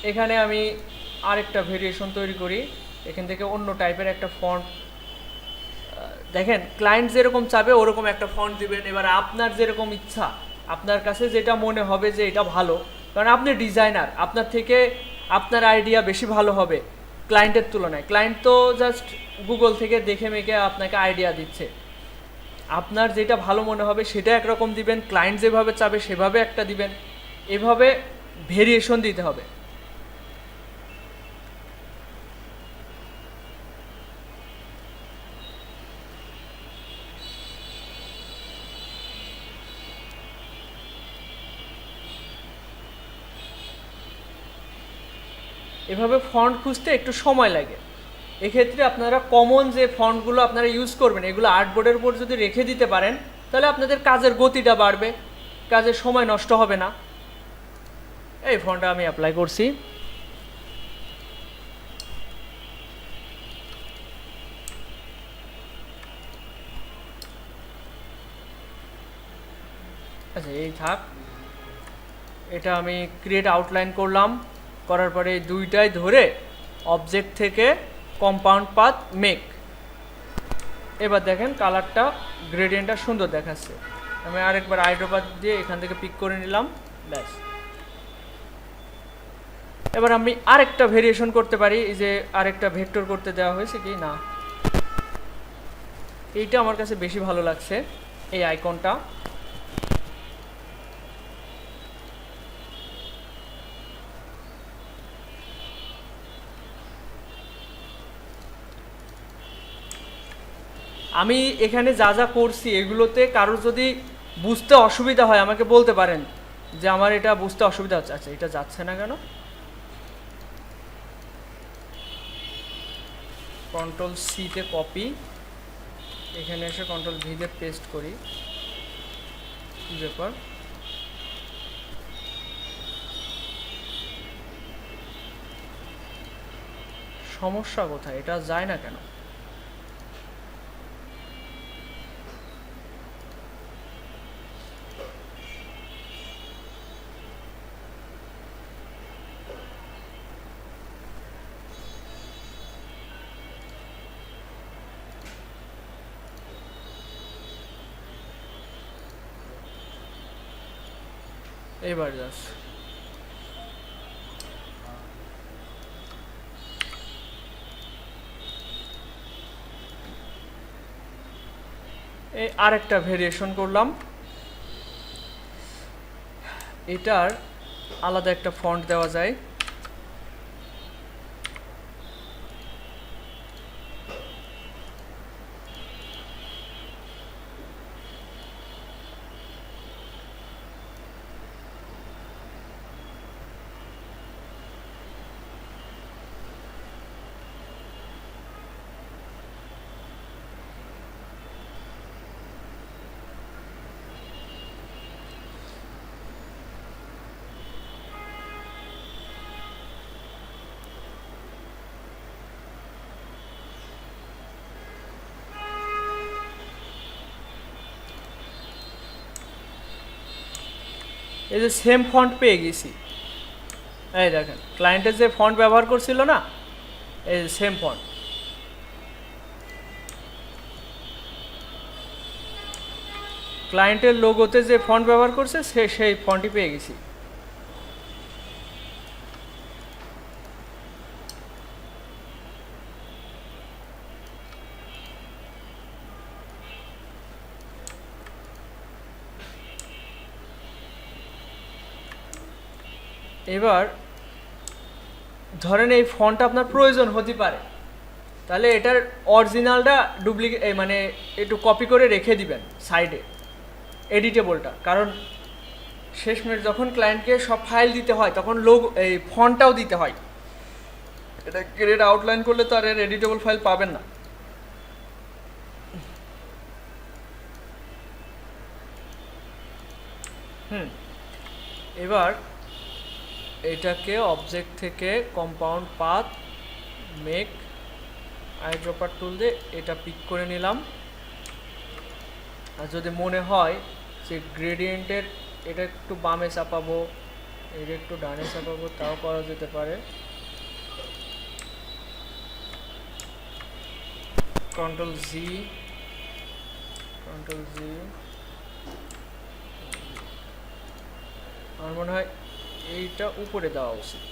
এখানে আমি আরেকটা ভেরিয়েশন তৈরি করি, এখান থেকে অন্য টাইপের একটা ফন্ট। দেখেন ক্লায়েন্ট যেরকম চাবে ওরকম একটা ফন্ট দিবেন। এবার আপনার যেরকম ইচ্ছা, আপনার কাছে যেটা মনে হবে যে এটা ভালো, কারণ আপনি ডিজাইনার, আপনার থেকে আপনার আইডিয়া বেশি ভালো হবে ক্লায়েন্টের তুলনায়। ক্লায়েন্ট তো জাস্ট গুগল থেকে দেখে মেখে আপনাকে আইডিয়া দিচ্ছে। আপনার যেটা ভালো মনে হবে সেটা একরকম দিবেন, ক্লায়েন্ট যেভাবে চাবে সেভাবে একটা দিবেন। এভাবে ভেরিয়েশন দিতে হবে। এভাবে ফন্ট খুঁজতে একটু সময় লাগে। এক্ষেত্রে আপনারা কমন যে ফন্টগুলো আপনারা ইউজ করবেন, এগুলো আর্টবোর্ডের উপর যদি রেখে দিতে পারেন, তাহলে আপনাদের কাজের গতিটা বাড়বে, কাজের সময় নষ্ট হবে না। এই ফন্টটা আমি অ্যাপ্লাই করছি। আচ্ছা, এই থাক। এটা আমি ক্রিয়েট আউটলাইন করলাম, করার পরে দুইটাই ধরে অবজেক্ট থেকে কম্পাউন্ড পাথ মেক। এবার দেখেন কালারটা, গ্রেডিয়েন্টটা সুন্দর দেখাচ্ছে। আমি আরেকবার আইড্রপাথ দিয়ে এখান থেকে পিক করে নিলাম, ব্যাস। এবার আমি আরেকটা ভেরিয়েশন করতে পারি, এই যে আরেকটা ভেক্টর করতে দেওয়া হয়েছে কি না, এইটা আমার কাছে বেশি ভালো লাগছে, এই আইকনটা। আমি এখানে যা যা করছি এগুলোতে কারোর যদি বুঝতে অসুবিধা হয় আমাকে বলতে পারেন যে আমার এটা বুঝতে অসুবিধা হচ্ছে। আচ্ছা, এটা যাচ্ছে না কেন? কন্ট্রোল সিতে কপি, এখানে এসে কন্ট্রোল ভিতে পেস্ট করি। কি ব্যাপার? সমস্যা কোথায়? এটা যায় না কেন? এবার যাচ্ছে। এই আরেকটা ভেরিয়েশন করলাম, এটার আলাদা একটা ফন্ট দেওয়া যায়। এই যে সেম ফন্ট পেয়ে গেছি, এই দেখেন ক্লায়েন্টের যে ফন্ট ব্যবহার করছিল না, এই সেম ফন্ট। ক্লায়েন্টের লোগোতে যে ফন্ট ব্যবহার করছে সেই ফন্টই পেয়ে গেছি। এবার ধরেন এই ফন্ট আপনার প্রয়োজন হতে পারে, তাহলে এটার অরিজিনালটা ডুপ্লিকেট মানে একটু কপি করে রেখে দিবেন সাইডে, এডিটেবলটা। কারণ শেষমেশ যখন ক্লায়েন্টকে সব ফাইল দিতে হয় তখন এই ফন্টটাও দিতে হয়। এটা গ্রেড আউটলাইন করলে তো আর এডিটেবল ফাইল পাবেন না। এবার এটাকে অবজেক্ট থেকে কম্পাউন্ড পাথ মেক আইড্রপার টুল দিয়ে এটা পিক করে নিলাম। আর যদি মনে হয় যে গ্রেডিয়েন্টের এটা একটু বামে চাপাবো, এটা একটু ডানে চাপাবো, তাও করা যেতে পারে। কন্ট্রোল জি, কন্ট্রোল জি। আমার মনে হয় এইটা উপরে দেওয়া উচিত।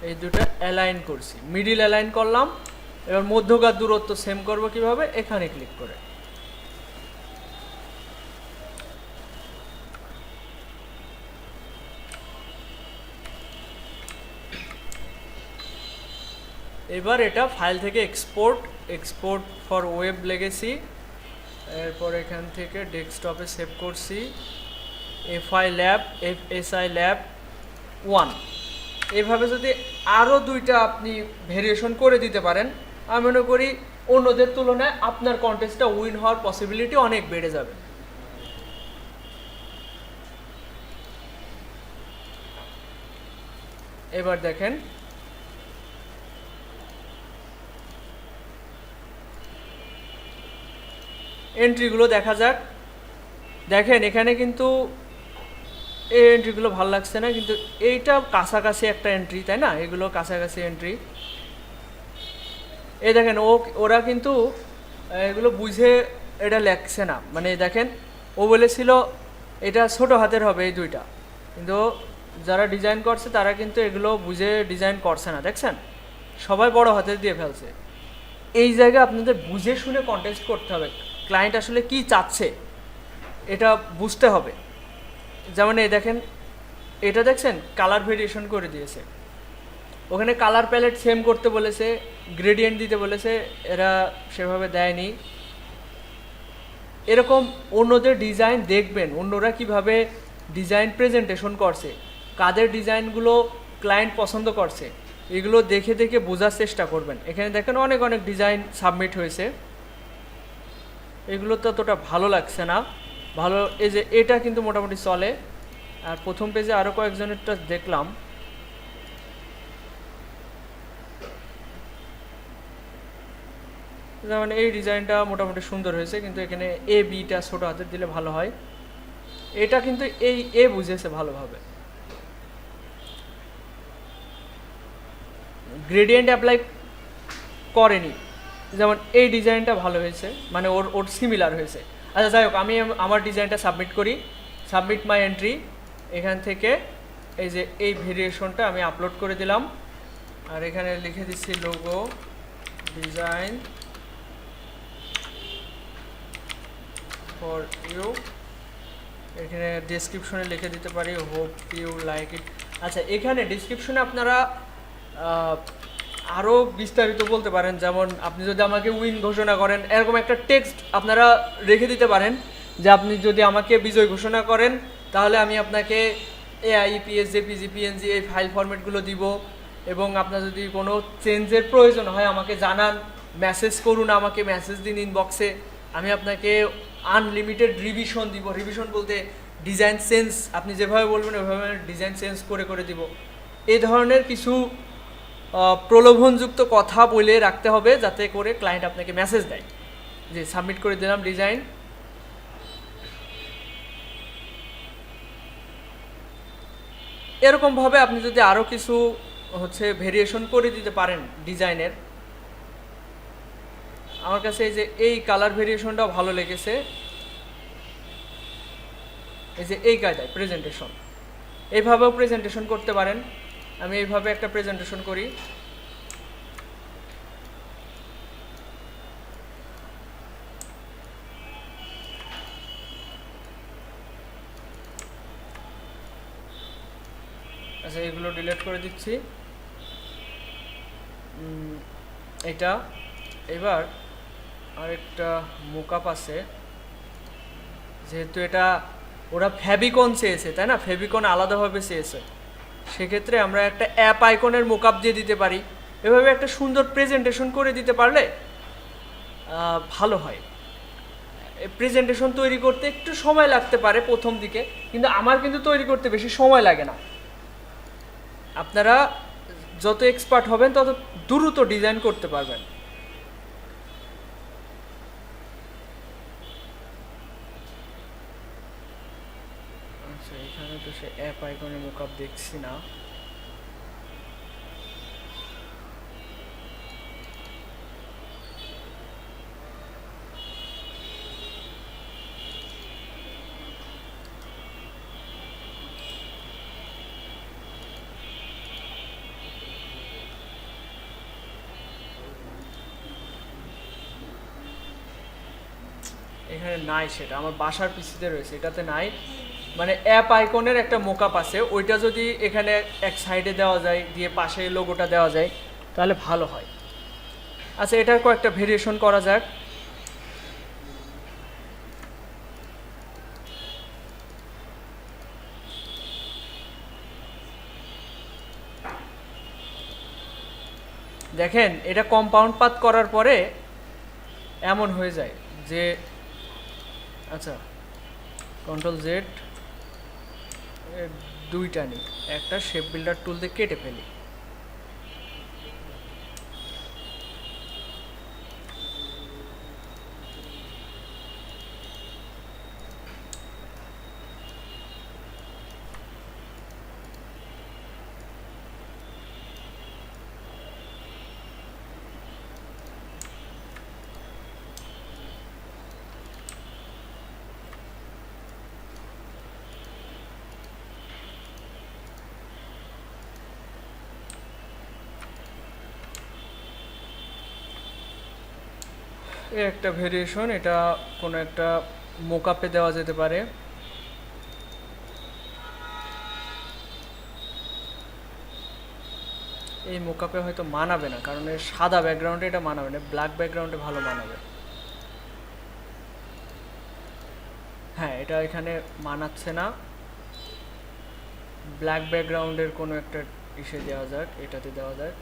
এই দুটো অ্যালাইন করছি, মিডিল অ্যালাইন করলাম। এবার মধ্যকার দূরত্ব সেম করব কিভাবে, এখানে ক্লিক করে। এবার এটা ফাইল থেকে এক্সপোর্ট ফর ওয়েব লেগেছি। এরপর এখান থেকে ডেস্কটপে সেভ করছি, FSI ল্যাব 1। এইভাবে যদি আরও দুইটা আপনি ভেরিয়েশন করে দিতে পারেন, আমি মনে করি অন্যদের তুলনায় আপনার কন্টেস্টটা উইন হওয়ার পসিবিলিটি অনেক বেড়ে যাবে। এবার দেখেন এন্ট্রিগুলো দেখা যাক। দেখেন এখানে কিন্তু এই এন্ট্রিগুলো ভালো লাগছে না, কিন্তু এইটা কাছাকাছি একটা এন্ট্রি, তাই না? এগুলো কাছাকাছি এন্ট্রি। এই দেখেন ওরা কিন্তু এগুলো বুঝে এটা লেখছে না। মানে দেখেন ও বলেছিল এটা ছোট হাতের হবে এই দুইটা, কিন্তু যারা ডিজাইন করছে তারা কিন্তু এগুলো বুঝে ডিজাইন করছে না, দেখছেন সবাই বড় হাতে দিয়ে ফেলছে। এই জায়গায় আপনাদের বুঝে শুনে কন্টেস্ট করতে হবে, ক্লায়েন্ট আসলে কি চাচ্ছে এটা বুঝতে হবে। যেমন এই দেখেন, এটা দেখছেন কালার ভেরিয়েশন করে দিয়েছে, ওখানে কালার প্যালেট সেম করতে বলেছে, গ্রেডিয়েন্ট দিতে বলেছে, এরা সেভাবে দেয়নি। এরকম অন্যদের ডিজাইন দেখবেন, অন্যরা কিভাবে ডিজাইন প্রেজেন্টেশন করছে, কাদের ডিজাইনগুলো ক্লায়েন্ট পছন্দ করছে, এগুলো দেখে দেখে বোঝার চেষ্টা করবেন। এখানে দেখেন অনেক অনেক ডিজাইন সাবমিট হয়েছে, এগুলো তো ততটা ভালো লাগছে না। ভালো এই যে এটা কিন্তু মোটামুটি চলে। আর প্রথম পেজে আরও কয়েকজনেরটা দেখলাম, যেমন এই ডিজাইনটা মোটামুটি সুন্দর হয়েছে, কিন্তু এখানে এ বিটা ছোটো হাতের দিলে ভালো হয়। এটা কিন্তু এই এ বুঝেছে ভালোভাবে। গ্রেডিয়েন্ট অ্যাপ্লাই করেনি, যেমন এই ডিজাইনটা ভালো হয়েছে, মানে ওর ওর সিমিলার হয়েছে। আচ্ছা যাই হোক, আমি আমার ডিজাইনটা সাবমিট করি, সাবমিট মাই এন্ট্রি। এখান থেকে এই যে এই ভেরিয়েশনটা আমি আপলোড করে দিলাম, আর এখানে লিখে দিচ্ছি লোগো ডিজাইন ফর ইউ। এখানে ডেসক্রিপশনে লিখে দিতে পারি হোপ ইউ লাইক ইট। আচ্ছা, এখানে ডেসক্রিপশনে আপনারা আরও বিস্তারিত বলতে পারেন, যেমন আপনি যদি আমাকে উইন ঘোষণা করেন, এরকম একটা টেক্সট আপনারা রেখে দিতে পারেন যে আপনি যদি আমাকে বিজয় ঘোষণা করেন তাহলে আমি আপনাকে এআই, পিএস, জেপিজি, পিএনজি এই ফাইল ফরম্যাটগুলো দিব, এবং আপনার যদি কোনো চেঞ্জের প্রয়োজন হয় আমাকে জানান, মেসেজ করুন, আমাকে মেসেজ দিন ইনবক্সে, আমি আপনাকে আনলিমিটেড রিভিশন দিব। রিভিশন বলতে ডিজাইন সেন্স, আপনি যেভাবে বলবেন ওইভাবে ডিজাইন সেন্স করে করে দিব। এই ধরনের কিছু প্রলোভনযুক্ত কথা বলে রাখতে হবে, যাতে করে ক্লায়েন্ট আপনাকে মেসেজ দেয় যে সাবমিট করে দিলাম ডিজাইন। এরকমভাবে আপনি যদি আরও কিছু ভেরিয়েশন করে দিতে পারেন ডিজাইনের। আমার কাছে এই যে এই কালার ভেরিয়েশনটাও ভালো লেগেছে, এই যে এই কায়দায় প্রেজেন্টেশন, এইভাবেও প্রেজেন্টেশন করতে পারেন। আমি এইভাবে একটা প্রেজেন্টেশন করি, আচ্ছা এগুলো ডিলিট করে দিচ্ছি। এটা এবার আরেকটা মোকআপ আছে, যেহেতু এটা ওরা ফেভিকন চেয়েছে, তাই না, ফেভিকন আলাদাভাবে চেয়েছে, সেক্ষেত্রে আমরা একটা অ্যাপ আইকনের মোকআপ দিয়ে দিতে পারি। এভাবে একটা সুন্দর প্রেজেন্টেশন করে দিতে পারলে ভালো হয়। প্রেজেন্টেশন তৈরি করতে একটু সময় লাগতে পারে প্রথম দিকে, কিন্তু আমার কিন্তু তৈরি করতে বেশি সময় লাগে না। আপনারা যত এক্সপার্ট হবেন তত দ্রুত ডিজাইন করতে পারবেন। আচ্ছা, এখানে তো সে অ্যাপ আইকনের মোকআপ দেখছি না। এখানে নাই, সেটা আমার বাসার পিসিতে রয়েছে, এটাতে নাই। মানে অ্যাপ আইকনের একটা মোকআপ আছে, ওইটা যদি এখানে এক সাইডে দেওয়া যায়, দিয়ে পাশে লোগোটা দেওয়া যায় তাহলে ভালো হয়। আচ্ছা, এটার কয়েকটা ভেরিয়েশন করা যাক। দেখেন এটা কম্পাউন্ড পাত করার পরে এমন হয়ে যায় যে, আচ্ছা কন্ট্রোল জেড, দুইটা নিই, একটা শেপ বিল্ডার টুল দিয়ে কেটে ফেলি। এর একটা ভেরিয়েশন, এটা কোনো একটা মোকআপে দেওয়া যেতে পারে। এই মোকআপে হয়তো মানাবে না, কারণ এর সাদা ব্যাকগ্রাউন্ডে এটা মানাবে না, ব্ল্যাক ব্যাকগ্রাউন্ডে ভালো মানাবে। হ্যাঁ, এটা এখানে মানাচ্ছে না, ব্ল্যাক ব্যাকগ্রাউন্ডের কোনো একটা ইসে দেওয়া যাক, এটাতে দেওয়া যাক।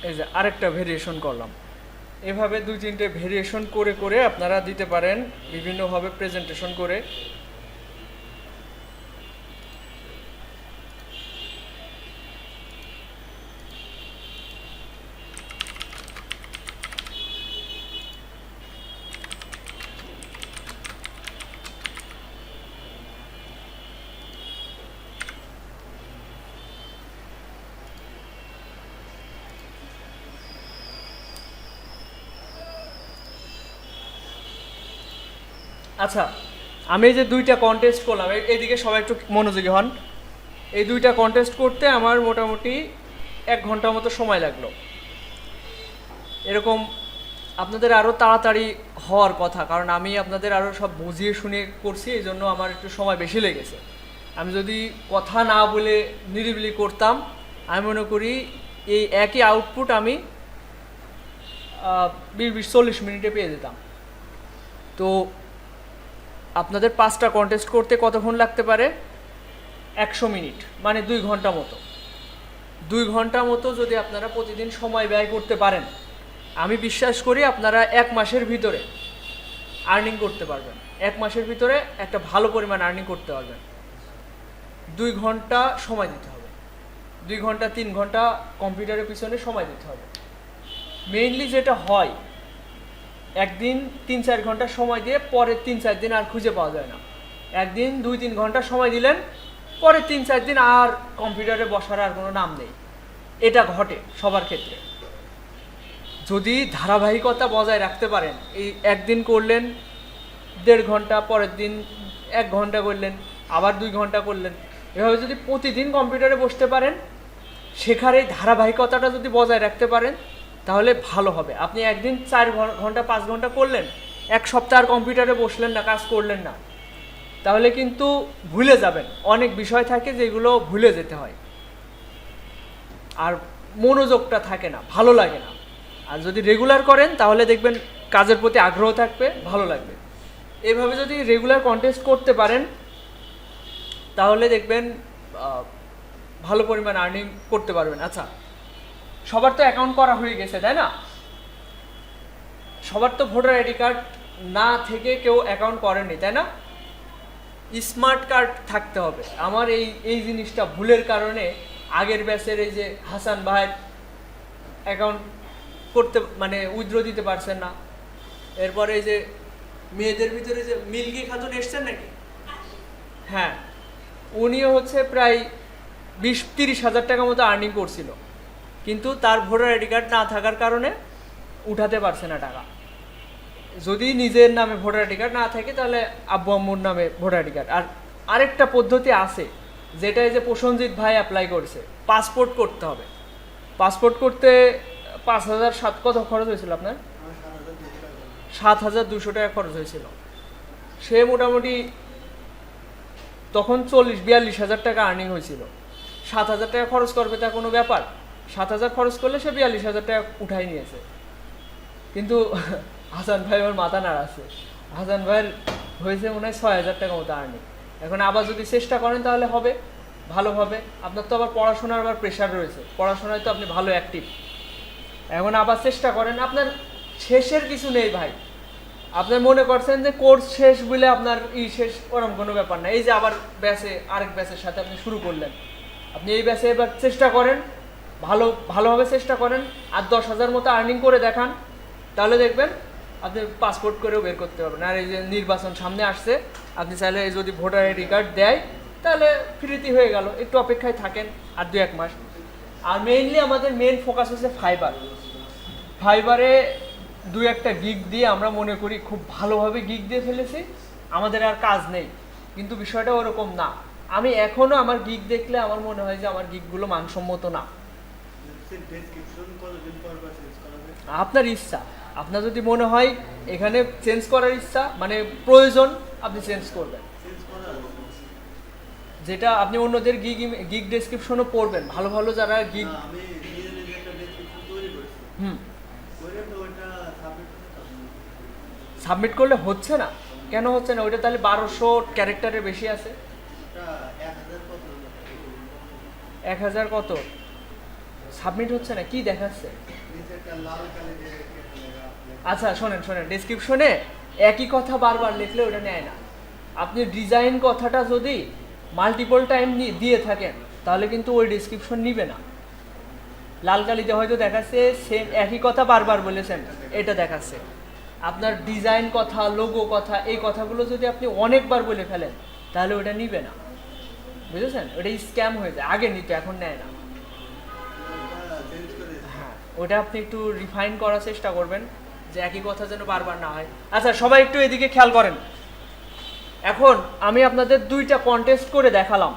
এই যে আরেকটা ভেরিয়েশন করলাম। এভাবে 2-3টে ভেরিয়েশন করে করে আপনারা দিতে পারেন বিভিন্নভাবে প্রেজেন্টেশন করে। আচ্ছা, আমি এই যে 2টা কন্টেস্ট করলাম, এইদিকে সবাই একটু মনোযোগী হন। এই 2টা কন্টেস্ট করতে আমার মোটামুটি 1 ঘন্টার মতো সময় লাগলো। এরকম আপনাদের আরও তাড়াতাড়ি হওয়ার কথা, কারণ আমি আপনাদের আরও সব বুঝিয়ে শুনে করছি, এই জন্য আমার একটু সময় বেশি লেগেছে। আমি যদি কথা না বলে নিরিবিলি করতাম, আমি মনে করি এই একই আউটপুট আমি 20-40 মিনিটে পেয়ে যেতাম। তো আপনাদের 5টা কন্টেস্ট করতে কতক্ষণ লাগতে পারে? 100 মিনিট, মানে 2 ঘন্টা মতো। 2 ঘন্টা মতো যদি আপনারা প্রতিদিন সময় ব্যয় করতে পারেন, আমি বিশ্বাস করি আপনারা 1 মাসের ভিতরে আর্নিং করতে পারবেন। 1 মাসের ভিতরে একটা ভালো পরিমাণ আর্নিং করতে পারবেন। 2 ঘন্টা সময় দিতে হবে, 2 ঘন্টা 3 ঘন্টা কম্পিউটারের পিছনে সময় দিতে হবে। মেইনলি যেটা হয়, একদিন 3-4 ঘন্টা সময় দিয়ে পরের 3-4 দিন আর খুঁজে পাওয়া যায় না। একদিন 2-3 ঘন্টা সময় দিলেন, পরে 3-4 দিন আর কম্পিউটারে বসার আর কোনো নাম নেই। এটা ঘটে সবার ক্ষেত্রে। যদি ধারাবাহিকতা বজায় রাখতে পারেন, এই একদিন করলেন 1.5 ঘন্টা, পরের দিন 1 ঘন্টা করলেন, আবার 2 ঘন্টা করলেন, এভাবে যদি প্রতিদিন কম্পিউটারে বসতে পারেন, শেখার এই ধারাবাহিকতাটা যদি বজায় রাখতে পারেন, তাহলে ভালো হবে। আপনি একদিন 4 ঘন্টা 5 ঘন্টা করলেন, 1 সপ্তাহ আর কম্পিউটারে বসলেন না, কাজ করলেন না, তাহলে কিন্তু ভুলে যাবেন। অনেক বিষয় থাকে যেগুলো ভুলে যেতে হয়, আর মনোযোগটা থাকে না, ভালো লাগে না। আর যদি রেগুলার করেন তাহলে দেখবেন কাজের প্রতি আগ্রহ থাকবে, ভালো লাগবে। এভাবে যদি রেগুলার কন্টেস্ট করতে পারেন, তাহলে দেখবেন ভালো পরিমাণ আর্নিং করতে পারবেন। আচ্ছা, সবার তো অ্যাকাউন্ট করা হয়ে গেছে, তাই না? সবার তো ভোটার আইডি কার্ড না থেকে কেউ অ্যাকাউন্ট করেননি, তাই না? স্মার্ট কার্ড থাকতে হবে। আমার এই জিনিসটা ভুলের কারণে আগের ব্যাচের এই যে হাসান ভাইয়ের অ্যাকাউন্ট করতে মানে উইথড্র দিতে পারছেন না। এরপরে এই যে মেয়েদের ভিতরে যে মিল্কি খাতুন এসছেন নাকি, হ্যাঁ, উনিও হচ্ছে প্রায় 20-30 হাজার টাকা মতো আর্নিং করছিল, কিন্তু তার ভোটার আইডি কার্ড না থাকার কারণে উঠাতে পারছে না টাকা। যদি নিজের নামে ভোটার আইডি কার্ড না থাকে তাহলে আব্বু আম্মুর নামে ভোটার আইডি কার্ড। আর আরেকটা পদ্ধতি আছে, যেটা এই যে প্রসেনজিৎ ভাই অ্যাপ্লাই করছে, পাসপোর্ট করতে হবে। পাসপোর্ট করতে 5,000 কত খরচ হয়েছিল আপনার? 7,200 টাকা খরচ হয়েছিল। সে মোটামুটি তখন 40-42 হাজার টাকা আর্নিং হয়েছিল। 7,000 টাকা খরচ করবে তা কোনো ব্যাপার? 7,000 খরচ করলে সে 42 হাজার টাকা উঠাই নিয়েছে। কিন্তু হাসান ভাই আমার মাথা নাড়াচ্ছে। হাসান ভাইয়ের হয়েছে মনে হয় 6,000 টাকা মতো আর্নিং। এখন আবার যদি চেষ্টা করেন তাহলে হবে, ভালোভাবে। আপনার তো আবার পড়াশোনার আবার প্রেশার রয়েছে, পড়াশোনায় তো আপনি ভালো অ্যাক্টিভ। এখন আবার চেষ্টা করেন, আপনার শেষের কিছু নেই ভাই। আপনার মনে করছেন যে কোর্স শেষ বলে আপনার শেষ, ওরকম কোনো ব্যাপার না। এই যে আবার ব্যাচে আরেক ব্যাচের সাথে আপনি শুরু করলেন, আপনি এই ব্যাচে এবার চেষ্টা করেন, ভালোভাবে চেষ্টা করেন, আর 10,000 মতো আর্নিং করে দেখান, তাহলে দেখবেন আপনি পাসপোর্ট করেও বের করতে পারবেন। আর এই যে নির্বাচন সামনে আসছে, আপনি চাইলে যদি ভোটার আইডি কার্ড দেয় তাহলে ফ্রিতে হয়ে গেল, একটু অপেক্ষায় থাকেন আর 2-1 মাস। আর মেইনলি আমাদের মেন ফোকাস হচ্ছে ফাইবারে 2-1টা গিগ দিয়ে আমরা মনে করি খুব ভালোভাবে গিগ দিয়ে ফেলেছি, আমাদের আর কাজ নেই। কিন্তু বিষয়টা ওরকম না। আমি এখনো আমার গিগ দেখলে আমার মনে হয় যে আমার গিগগুলো মানসম্মত না। আপনার ইচ্ছা, আপনার যদি মনে হয় এখানে চেঞ্জ করার ইচ্ছা মানে প্রয়োজন, আপনি চেঞ্জ করবেন। যেটা আপনি অন্যদের গিগ ডেসক্রিপশনও পড়বেন, ভালো ভালো যারা গিগ। সাবমিট করলে হচ্ছে না, কেন হচ্ছে না? ওইটা তাহলে 1200 ক্যারেক্টারের বেশি আছে। 1,000 কত সাবমিট হচ্ছে না, কি দেখাচ্ছে? আচ্ছা শোনেন, ডেসক্রিপশনে একই কথা বারবার লিখলে ওটা নেয় না। আপনি ডিজাইন কথাটা যদি মাল্টিপল টাইম দিয়ে থাকেন তাহলে কিন্তু ওই ডেসক্রিপশন নিবে না। লাল কালিতে হয়তো দেখাচ্ছে সেম একই কথা বারবার বলেছেন, এটা দেখাচ্ছে। আপনার ডিজাইন কথা, লোগো কথা, এই কথাগুলো যদি আপনি অনেকবার বলে ফেলেন তাহলে ওটা নিবে না, বুঝেছেন? ওটা স্ক্যাম হয়ে যায়। আগে নিত, এখন নেয় না। হ্যাঁ, ওটা আপনি একটু রিফাইন করার চেষ্টা করবেন, যে একই কথা যেন বারবার না হয়। আচ্ছা, সবাই একটু এদিকে খেয়াল করেন। এখন আমি আপনাদের 2টা কন্টেস্ট করে দেখালাম,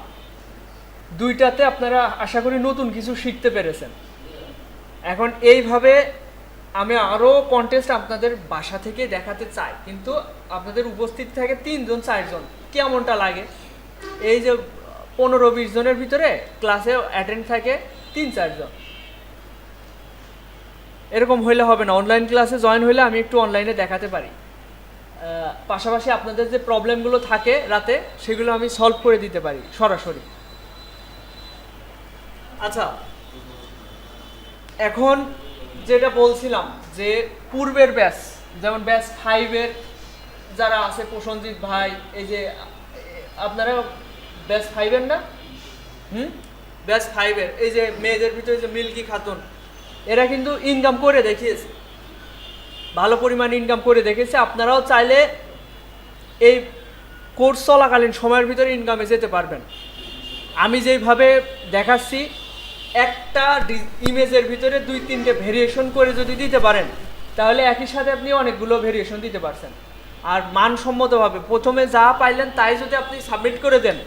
2টাতে আপনারা আশা করি নতুন কিছু শিখতে পেরেছেন। এখন এইভাবে আমি আরও কন্টেস্ট আপনাদের বাসা থেকে দেখাতে চাই, কিন্তু আপনাদের উপস্থিত থাকে 3-4 জন। কেমনটা লাগে? এই যে 15-20 জনের ভিতরে ক্লাসে অ্যাটেন্ড থাকে 3-4 জন। এরকম হইলে হবে না। অনলাইন ক্লাসে জয়েন হইলে আমি একটু অনলাইনে দেখাতে পারি, পাশাপাশি আপনাদের যে প্রবলেমগুলো থাকে রাতে সেগুলো আমি সলভ করে দিতে পারি সরাসরি। আচ্ছা, এখন যেটা বলছিলাম যে পূর্বের ব্যাচ, যেমন ব্যাচ 5-এর যারা আছে, প্রসেনজিৎ ভাই, এই যে আপনারা ব্যাচ 5-এর না? ব্যাচ 5-এর এই যে মেয়েদের ভিতরে যে মিল্কি খাতুন, এরা কিন্তু ইনকাম করে দেখিয়েছে, ভালো পরিমাণ ইনকাম করে দেখেছে। আপনারাও চাইলে এই কোর্স চলাকালীন সময়ের ভিতরে ইনকামে যেতে পারবেন। আমি যেইভাবে দেখাচ্ছি, একটা ইমেজের ভিতরে 2-3টে ভেরিয়েশন করে যদি দিতে পারেন তাহলে একই সাথে আপনি অনেকগুলো ভেরিয়েশন দিতে পারছেন। আর মানসম্মতভাবে প্রথমে যা পাইলেন তাই যদি আপনি সাবমিট করে দেন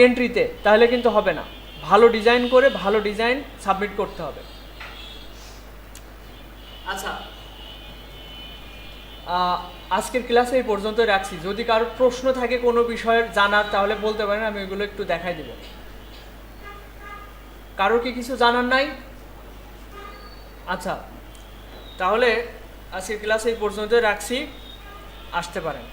এন্ট্রিতে, তাহলে কিন্তু হবে না। ভালো ডিজাইন করে ভালো ডিজাইন সাবমিট করতে হবে। আচ্ছা, আজকের ক্লাসে এই পর্যন্ত রাখছি। যদি কারোর প্রশ্ন থাকে কোনো বিষয়ের জানার তাহলে বলতে পারেন, আমি ওইগুলো একটু দেখাই দিব। কারোর কি কিছু জানার নাই? আচ্ছা, তাহলে আজকের ক্লাসে এই পর্যন্ত রাখছি, আসতে পারেন।